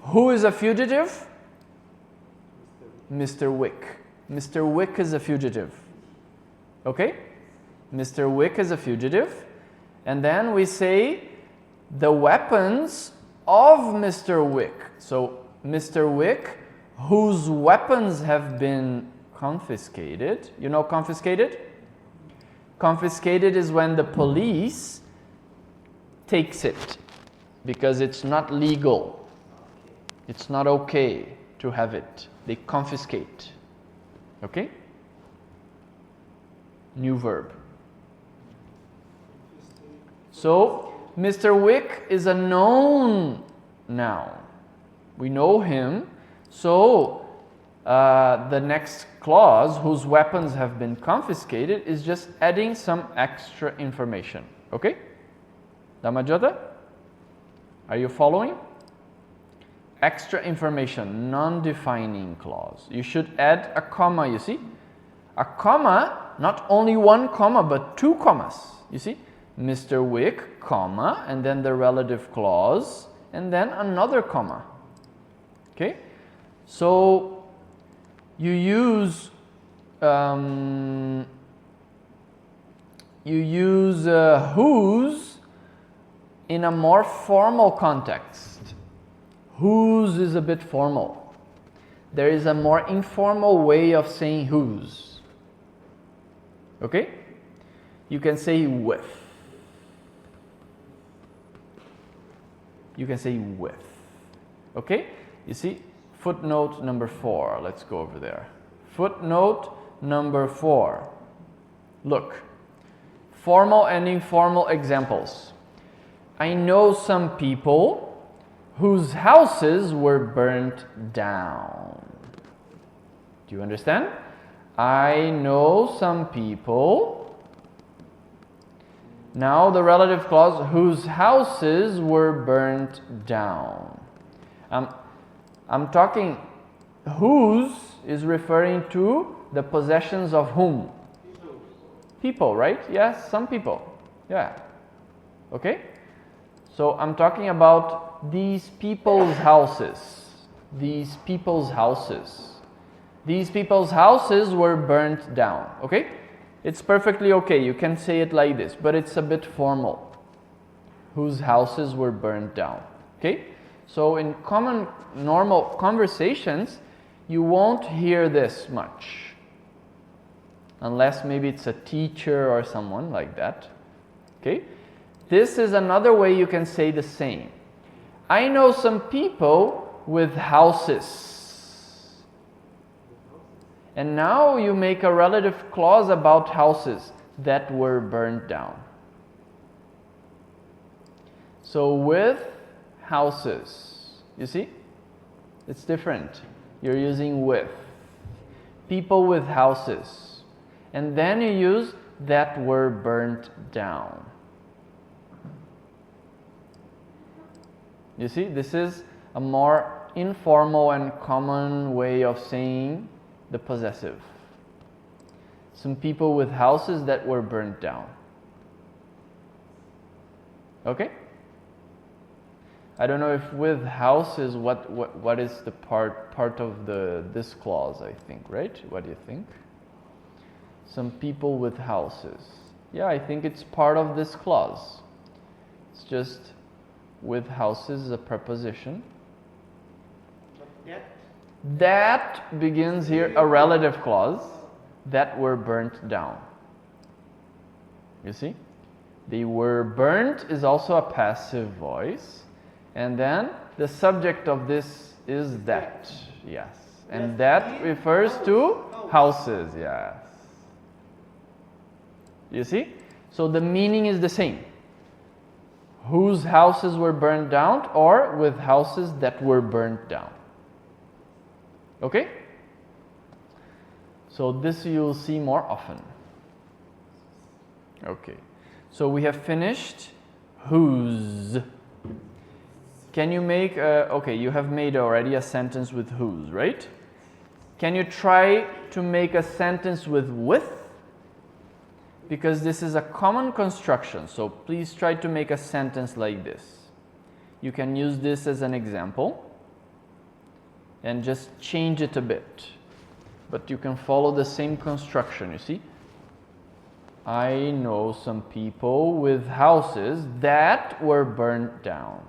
Who is a fugitive? Mr. Wick. Mr. Wick is a fugitive. Okay? Mr. Wick is a fugitive. And then we say the weapons of Mr. Wick. So Mr. Wick, whose weapons have been confiscated. You know confiscated? Confiscated is when the police takes it because it's not legal. It's not okay to have it. They confiscate. Okay? New verb. So, Mr. Wick is a known noun. We know him. So, the next clause, whose weapons have been confiscated, is just adding some extra information. Okay? Damajota? Are you following? Extra information, non-defining clause. You should add a comma, you see? A comma, not only one comma, but 2 commas. You see? Mr. Wick, comma, and then the relative clause, and then another comma. Okay? So, you use whose in a more formal context. Whose is a bit formal. There is a more informal way of saying whose. Okay? You can say with. You can say with. Okay? You see? Footnote number 4. Let's go over there. Footnote number 4. Look. Formal and informal examples. I know some people whose houses were burnt down. Do you understand? I know some people. Now the relative clause, whose houses were burnt down. I'm talking, whose is referring to the possessions of whom? People, right? Yes, some people. Yeah. Okay? So I'm talking about these people's houses. These people's houses. These people's houses were burnt down. Okay? It's perfectly okay. You can say it like this, but it's a bit formal. Whose houses were burnt down. Okay? So in common, normal conversations, you won't hear this much. Unless maybe it's a teacher or someone like that. Okay? This is another way you can say the same. I know some people with houses. And now you make a relative clause about houses that were burned down. So with houses, you see? It's different. You're using with. People with houses. And then you use that were burnt down. You see, this is a more informal and common way of saying the possessive. Some people with houses that were burnt down. Okay? I don't know if with houses, what is the part of this clause, I think, right? What do you think? Some people with houses. Yeah, I think it's part of this clause. It's just with houses is a preposition. But That begins here a relative clause, that were burnt down. You see? They were burnt is also a passive voice. And then the subject of this is that. Yes. And that refers to houses. Yes. You see? So the meaning is the same. Whose houses were burned down, or with houses that were burnt down. Okay? So this you'll see more often. Okay. So we have finished whose. Can you make okay, you have made already a sentence with whose, right? Can you try to make a sentence with? Because this is a common construction, so please try to make a sentence like this. You can use this as an example and just change it a bit. But you can follow the same construction, you see? I know some people with houses that were burnt down.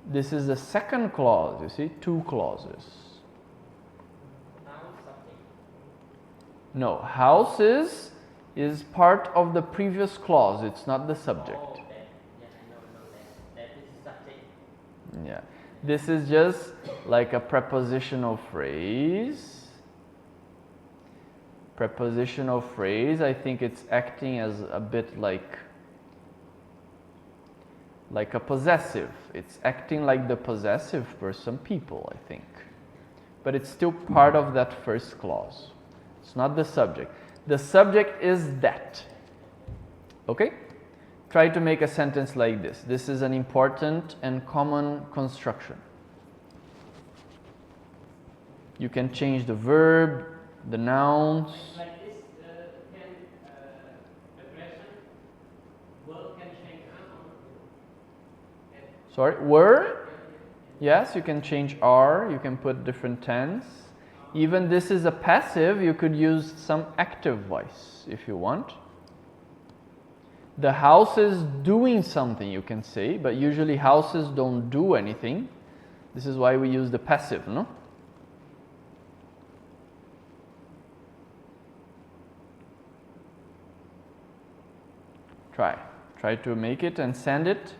This is the second clause, you see? Two clauses. No, houses is part of the previous clause, it's not the subject. Oh, that, yeah, I know that. That is subject. Yeah, this is just like a prepositional phrase. Prepositional phrase, I think it's acting as a bit like a possessive. It's acting like the possessive for some people, I think. But it's still part of that first clause. It's not the subject. The subject is that. Okay? Try to make a sentence like this. This is an important and common construction. You can change the verb, the nouns. Like this, can the present verb can change Sorry, were? Yes, you can change are, you can put different tense. Even this is a passive, you could use some active voice if you want. The house is doing something, you can say, but usually houses don't do anything. This is why we use the passive, no? Try to make it and send it.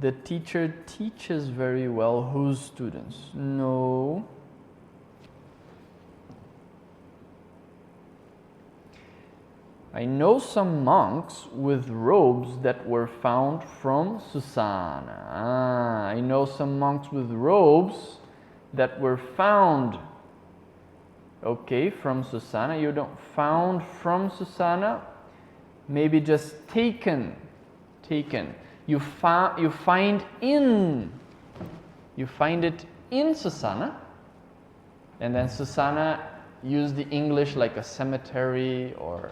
The teacher teaches very well whose students? No. I know some monks with robes that were found from Susana. I know some monks with robes that were found. Okay, from Susana. You don't found from Susana. Maybe just taken. Taken. You find it in Susana, and then Susana used the English like a cemetery or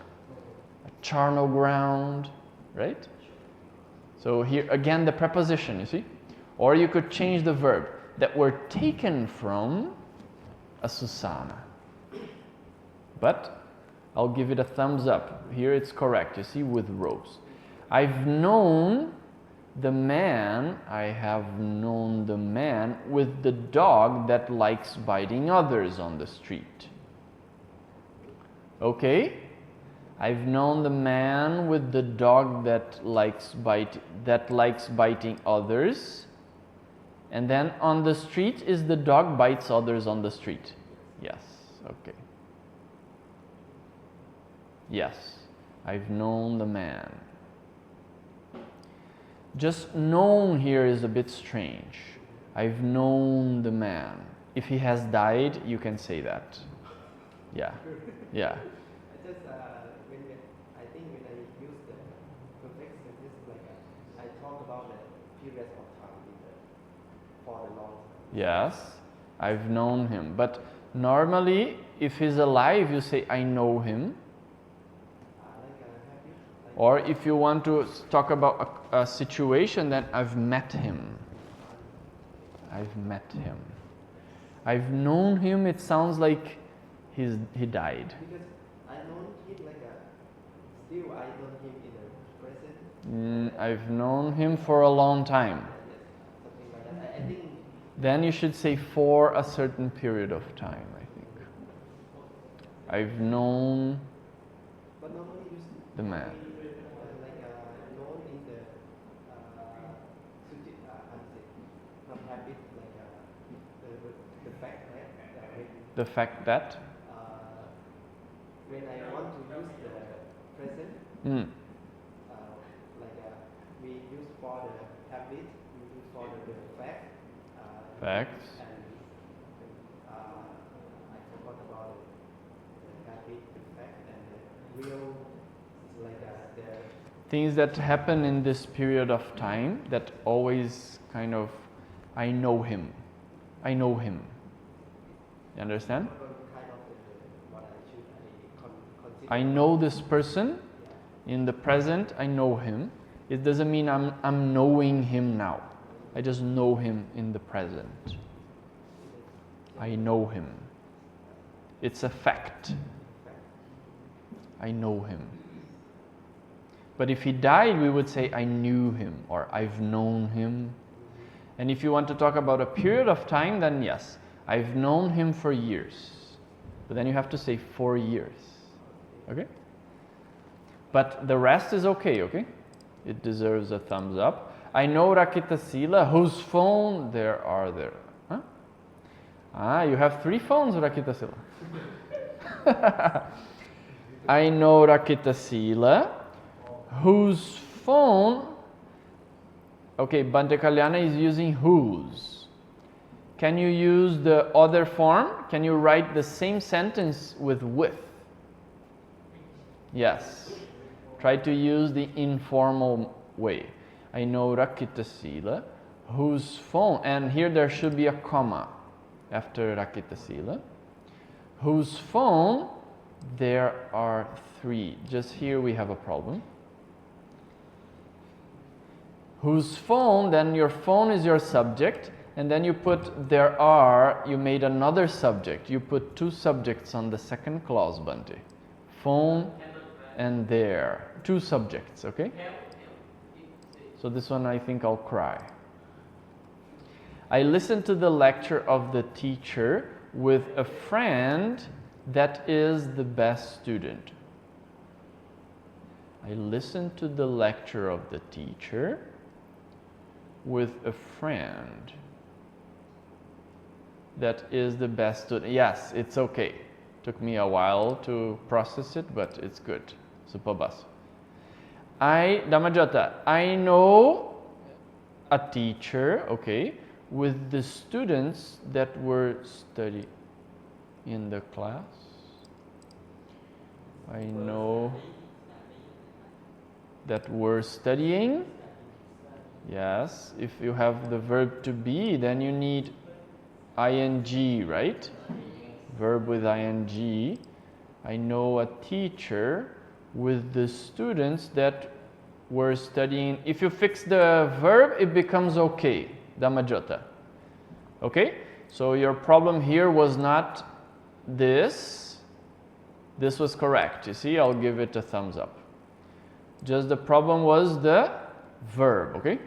a charnel ground, right? So here again the preposition, you see? Or you could change the verb, that were taken from a Susana. But I'll give it a thumbs up. Here it's correct, you see, with robes. I have known the man with the dog that likes biting others on the street. Okay? I've known the man with the dog that likes biting others. And then on the street is the dog bites others on the street. Yes, okay. Yes, I've known the man. Just known here is a bit strange. I've known the man. if he has died, you can say that. Yeah, yeah. I just I think when I use the perfect sentence, like I talk about the period of time for the long time. Yes, I've known him. But normally, if he's alive, you say, I know him. Like a habit. Like Or if you want to talk about a situation, then I've met him. I've met him. I've known him, it sounds like he died. because I know him like a still I know him in the present. I've known him for a long time. Yes, something like that. I think Then you should say for a certain period of time, I think. I've known but normally you the man. like known in the not habit like the fact right The fact that when I want to use the present mm, we use for the habit, we use for the fact. facts. And I forgot about the habit, the fact, and the real, like the Things that happen in this period of time that always kind of, I know him. I know him. You understand? kind of what I consider. I know this person in the present, I know him. It doesn't mean I'm knowing him now. I just know him in the present. I know him. It's a fact. I know him. But if he died, we would say, I knew him, or I've known him. And if you want to talk about a period of time, then yes, I've known him for years. But then you have to say 4 years. Okay? But the rest is okay, okay? It deserves a thumbs up. I know Rakita Sila, whose phone there are there. Huh? Ah, you have 3 phones, Rakita Sila. I know Rakita Sila, whose phone. Okay, Bante Kalyana is using whose. Can you use the other form? Can you write the same sentence with? Yes. Try to use the informal way. I know Rakita Sila, whose phone, and here there should be a comma after Rakita Sila, whose phone there are 3. Just here we have a problem. Whose phone, then your phone is your subject, and then you put there are, you made another subject. You put 2 subjects on the second clause, Bante. Phone and there. 2 subjects, okay? So this one I think I'll cry. I listened to the lecture of the teacher with a friend that is the best student. I listened to the lecture of the teacher with a friend that is the best student. Yes, it's okay. Took me a while to process it, but it's good. Supabas. Damajata, I know a teacher, okay, with the students that were studying in the class. I know that were studying. Yes, if you have the verb to be, then you need ing, right? Verb with ing. I know a teacher with the students that were studying. If you fix the verb, it becomes okay. Damajota. Okay? So your problem here was not this. This was correct. You see, I'll give it a thumbs up. Just the problem was the verb, okay?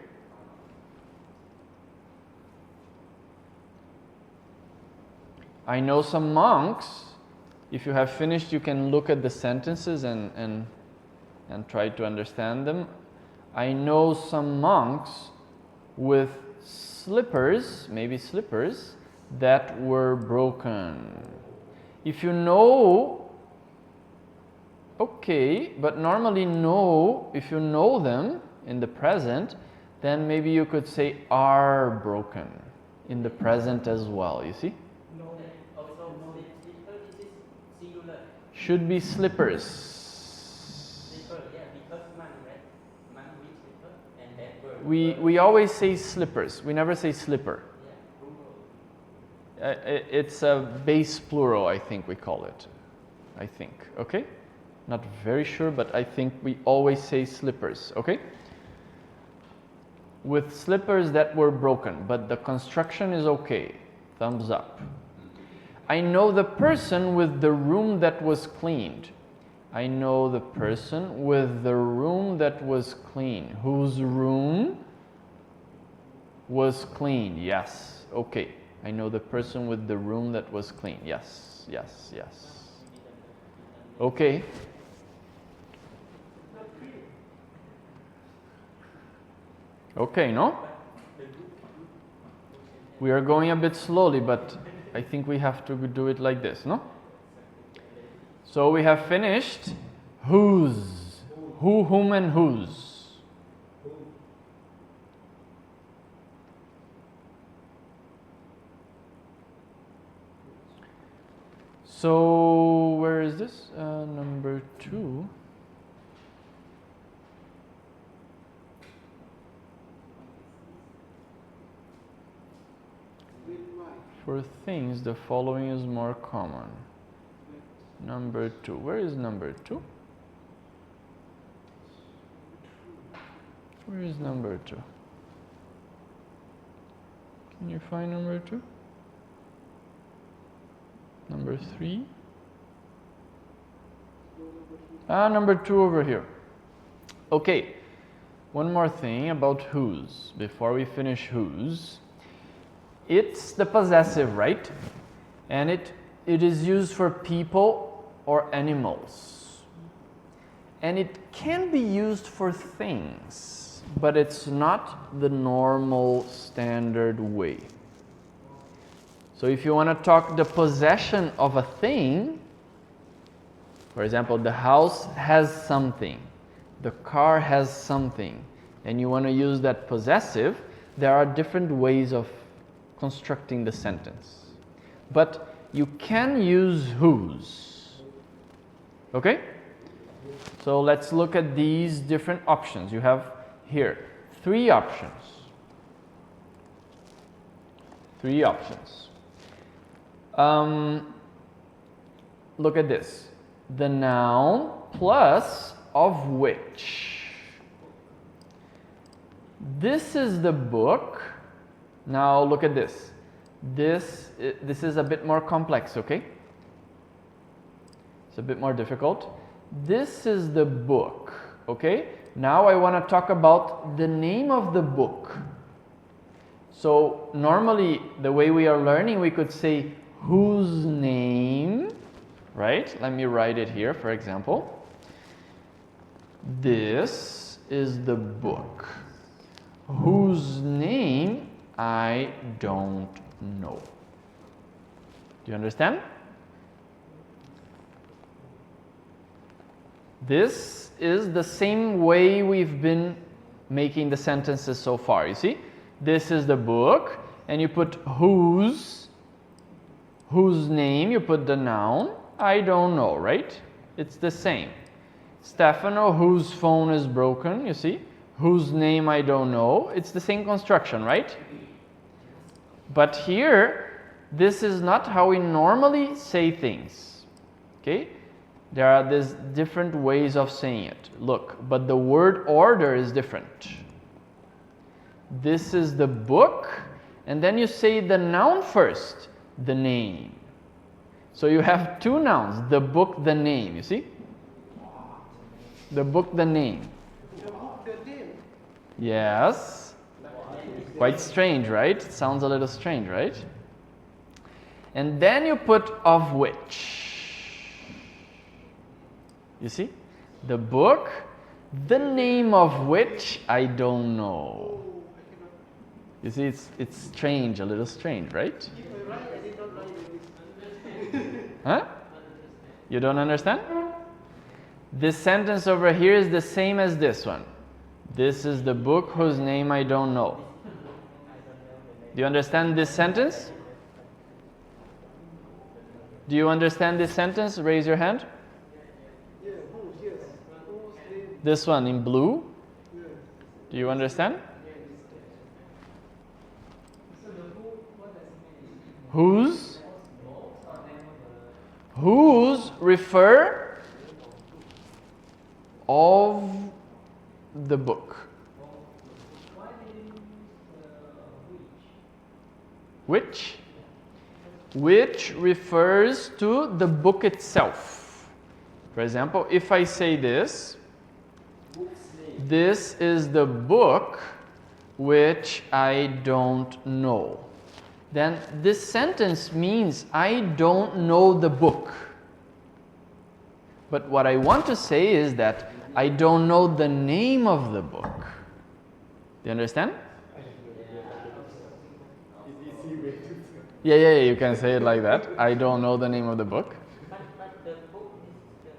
I know some monks. If you have finished, you can look at the sentences and try to understand them. I know some monks with slippers, maybe slippers, that were broken. If you know, okay, but normally know, if you know them in the present, then maybe you could say are broken in the present as well, you see? should be slippers. Slipper, yeah, because man, right? Man with slipper and that bird. We always say slippers. We never say slipper. Yeah, plural. It's a base plural, I think we call it. I think, okay? Not very sure, but I think we always say slippers, okay? With slippers that were broken, but the construction is okay. Thumbs up. I know the person with the room that was cleaned. I know the person with the room that was clean. Whose room was clean? Yes. Okay. I know the person with the room that was clean. Yes. Yes. Yes. Okay. Okay, no? We are going a bit slowly, but I think we have to do it like this, no? So we have finished whose, who, whom, and whose. So where is this? Number 2. For things, the following is more common. Number 2. Where is number 2? Where is number 2? Can you find number 2? Number 3? Number 2 over here. Okay. One more thing about whose, before we finish whose. It's the possessive, right? And it is used for people or animals. And it can be used for things, but it's not the normal standard way. So if you want to talk the possession of a thing, for example, the house has something, the car has something, and you want to use that possessive, there are different ways of constructing the sentence. But you can use whose. Okay? So let's look at these different options. You have here 3 options. 3 options. Look at this. The noun plus of which. This is the book. Now look at this. This is a bit more complex, okay? It's a bit more difficult. This is the book, okay? Now I want to talk about the name of the book. So normally the way we are learning, we could say whose name, right? Let me write it here, for example. This is the book. Whose name I don't know. Do you understand? This is the same way we've been making the sentences so far. You see? This is the book, and you put whose name, you put the noun. I don't know, right? It's the same. Stefano, whose phone is broken, you see? Whose name I don't know. It's the same construction, right? But here, this is not how we normally say things. Okay? There are these different ways of saying it. Look, but the word order is different. This is the book, and then you say the noun first, the name. So you have 2 nouns, the book, the name, you see? The book, the name. The book, the name. Yes. Quite strange, right? It sounds a little strange, right? And then you put of which. You see? The book, the name of which I don't know. You see, it's strange, a little strange, right? If I write, I did not write like this. Huh? You don't understand? This sentence over here is the same as this one. This is the book whose name I don't know. Do you understand this sentence? Do you understand this sentence? Raise your hand. This one in blue. Yeah. Do you understand? So the who, what does it mean? Whose? Books or name of the Whose refer of the book. why did you use Which? Which refers to the book itself. For example, if I say this, this is the book which I don't know. Then this sentence means I don't know the book. But what I want to say is that I don't know the name of the book. Do you understand? Yeah, you can say it like that. I don't know the name of the book. But the book is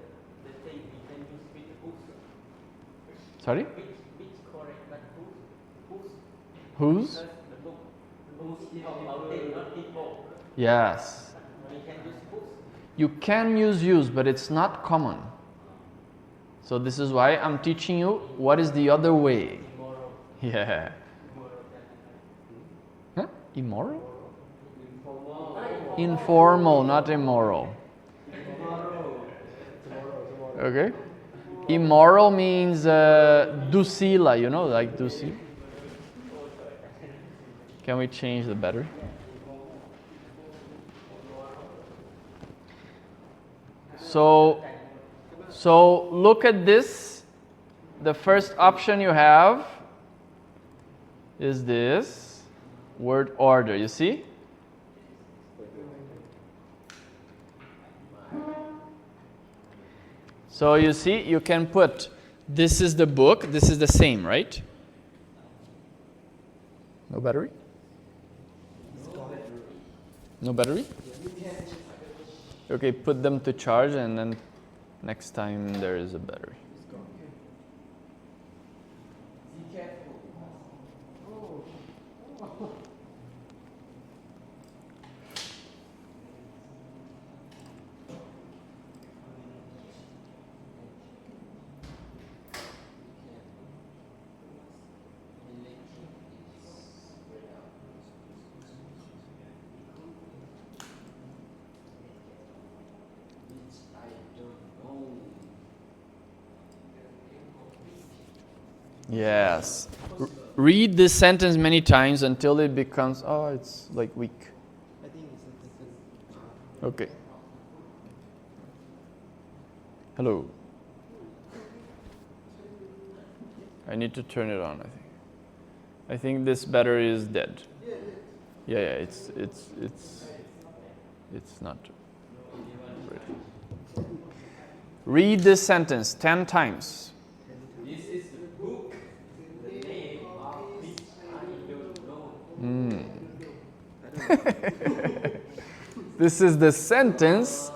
the thing we can use with the books. Sorry? Which correct, but whose? Whose? The book. Whose is about thing, not people. Yes. We can use whose. You can use use, but it's not common. So this is why I'm teaching you what is the other way. Immoral. Yeah. Huh? Immoral? Informal, not immoral. Okay? Immoral means dusila, you know, like dusi. Can we change the battery? So look at this. The first option you have is this word order, you see? So you see, you can put, this is the book, this is the same, right? No battery? No battery? Okay, put them to charge and then next time there is a battery. Yes. Read this sentence many times until it becomes, oh, it's like weak. I think it's Okay. Hello. I need to turn it on, I think. I think this battery is dead. Yeah, it's not ready. Read this sentence 10 times. This is the book, the name of which I don't know. This is the sentence,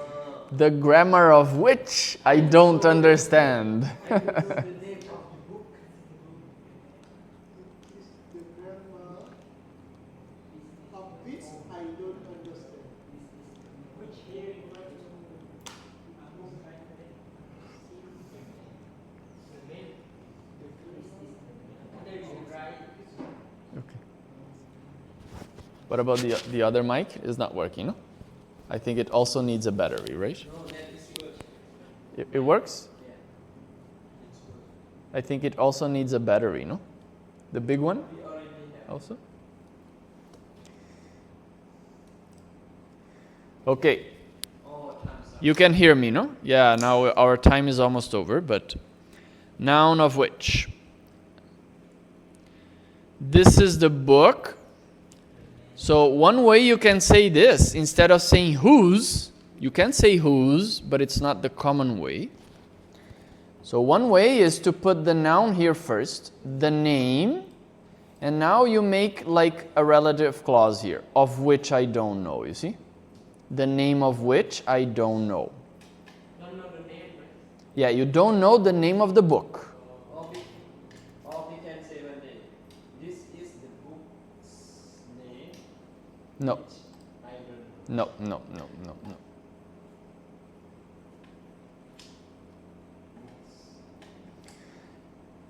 the grammar of which I don't understand. The name of the book. The grammar of which I don't understand. Which hearing Okay. What about the other mic? It's not working, no? I think it also needs a battery, right? No, that is good. It works? Yeah. It's good. I think it also needs a battery, no? The big one We already have. also? Okay. Oh, time's up. You can hear me, no? Yeah, now our time is almost over, but noun of which? This is the book. So one way you can say this, instead of saying whose, you can say whose, but it's not the common way. So one way is to put the noun here first, the name, and now you make like a relative clause here, of which I don't know, you see? The name of which I don't know. Don't know the name, right? Yeah, you don't know the name of the book. Or we can say one day, this is the book's name. No, Which I don't know. no.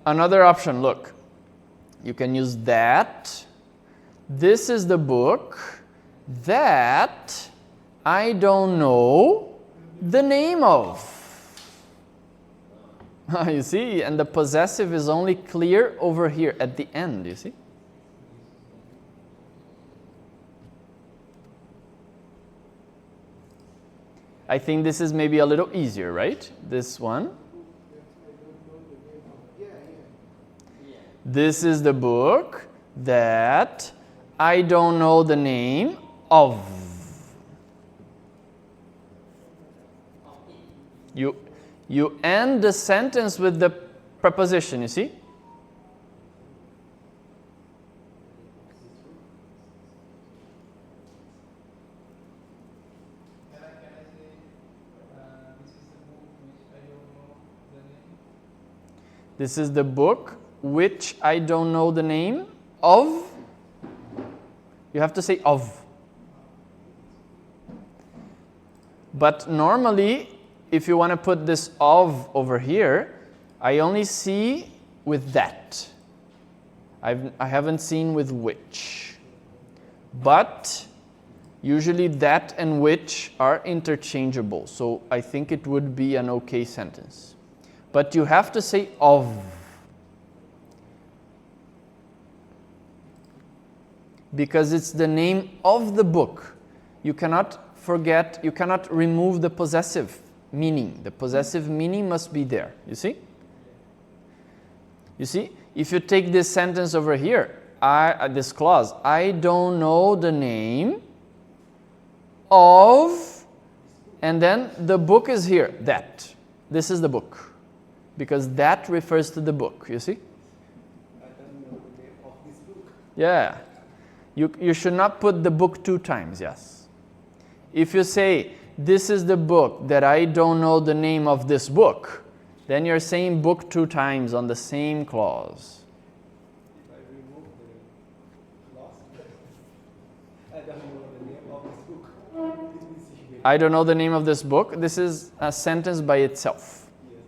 Another option, look. You can use that. This is the book that I don't know the name of. You see, and the possessive is only clear over here at the end, you see? I think this is maybe a little easier, right? This one. This is the book that I don't know the name of. You end the sentence with the preposition, you see? Can I say this is the book which I don't know the name? This is the book which I don't know the name of. You have to say of. But normally, if you want to put this of over here, I only see with that. I haven't seen with which. But usually that and which are interchangeable. So I think it would be an okay sentence. But you have to say of. Because it's the name of the book. You cannot forget, you cannot remove the possessive meaning. The possessive meaning must be there. You see? You see? If you take this sentence over here, this clause, I don't know the name of, and then the book is here, that. This is the book. Because that refers to the book, you see? I don't know the name of this book. Yeah. You should not put the book 2 times, yes. If you say, this is the book that I don't know the name of this book, then you're saying book 2 times on the same clause. If I remove the clause, I don't know the name of this book. I don't know the name of this book. This is a sentence by itself. Yes.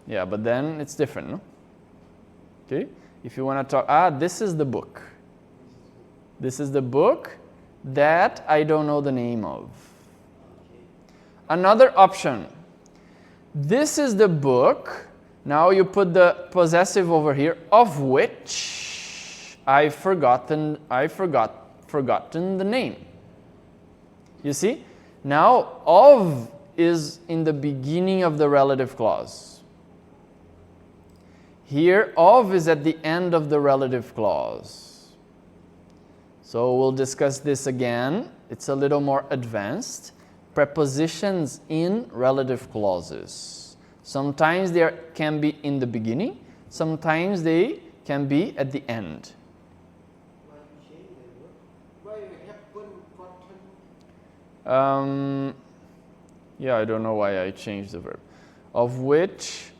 Yeah, but then it's different, no? Okay? If you want to talk, this is the book. This is the book that I don't know the name of. Another option. This is the book. Now you put the possessive over here, of which I've forgotten the name. You see? Now of is in the beginning of the relative clause. Here of is at the end of the relative clause. So we'll discuss this again. It's a little more advanced. Prepositions in relative clauses. Sometimes they can be in the beginning. Sometimes they can be at the end. Why you change the word? Why you haven't gotten? Yeah, I don't know why I changed the verb. Of which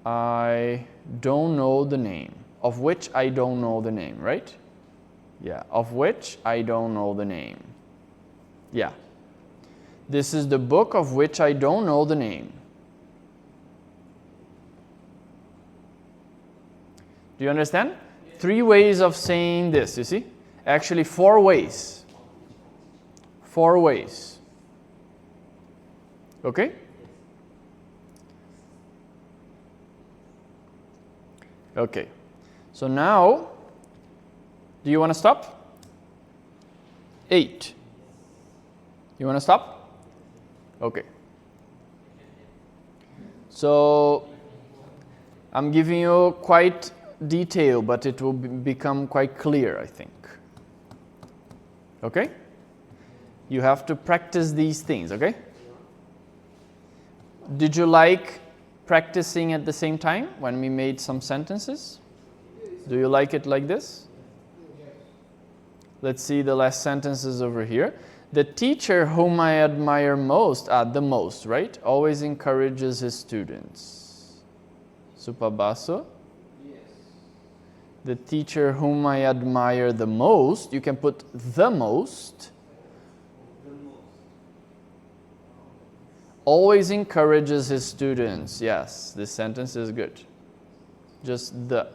I don't know the name. Of which I don't know the name, right? Yeah, of which I don't know the name. Yeah. This is the book of which I don't know the name. Do you understand? 3 ways of saying this, you see? Actually, 4 ways. 4 ways. Okay? Okay. So now, do you want to stop? 8. You want to stop? Okay. So I'm giving you quite detail, but it will become quite clear, I think. Okay? You have to practice these things, okay? Did you like practicing at the same time when we made some sentences? Do you like it like this? Let's see the last sentences over here. The teacher whom I admire most, the most, right? Always encourages his students. Supabaso? Yes. The teacher whom I admire the most, you can put the most. The most. Always encourages his students. Yes, this sentence is good. just the.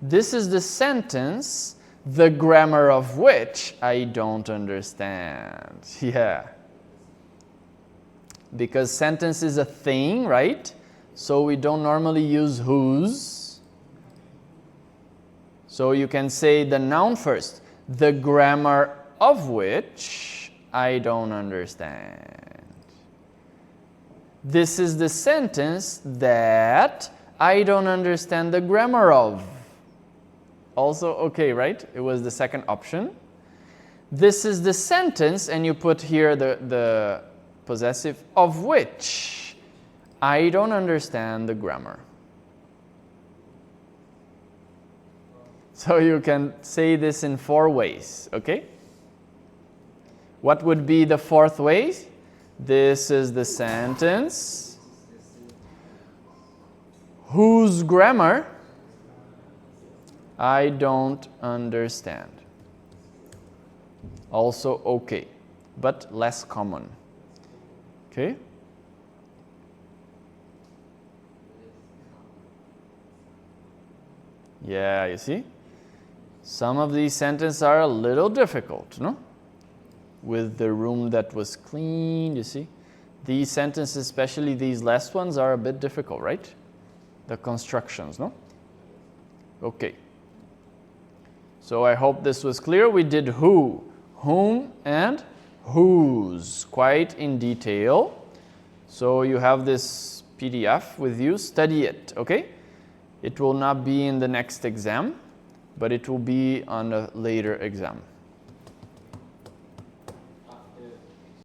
This is the sentence, the grammar of which I don't understand. Yeah. Because sentence is a thing, right? So we don't normally use whose. So you can say the noun first, the grammar of which I don't understand. This is the sentence that I don't understand the grammar of. Also okay, right? It was the second option. This is the sentence, and you put here the possessive of which I don't understand the grammar. So you can say this in 4 ways, okay? What would be the 4th way? This is the sentence whose grammar I don't understand. Also okay, but less common. Okay? Yeah, you see? Some of these sentences are a little difficult, no? With the room that was cleaned, you see? These sentences, especially these last ones, are a bit difficult, right? The constructions, no? Okay. So I hope this was clear. We did who, whom, and whose quite in detail. So you have this PDF with you. Study it, okay? It will not be in the next exam, but it will be on a later exam.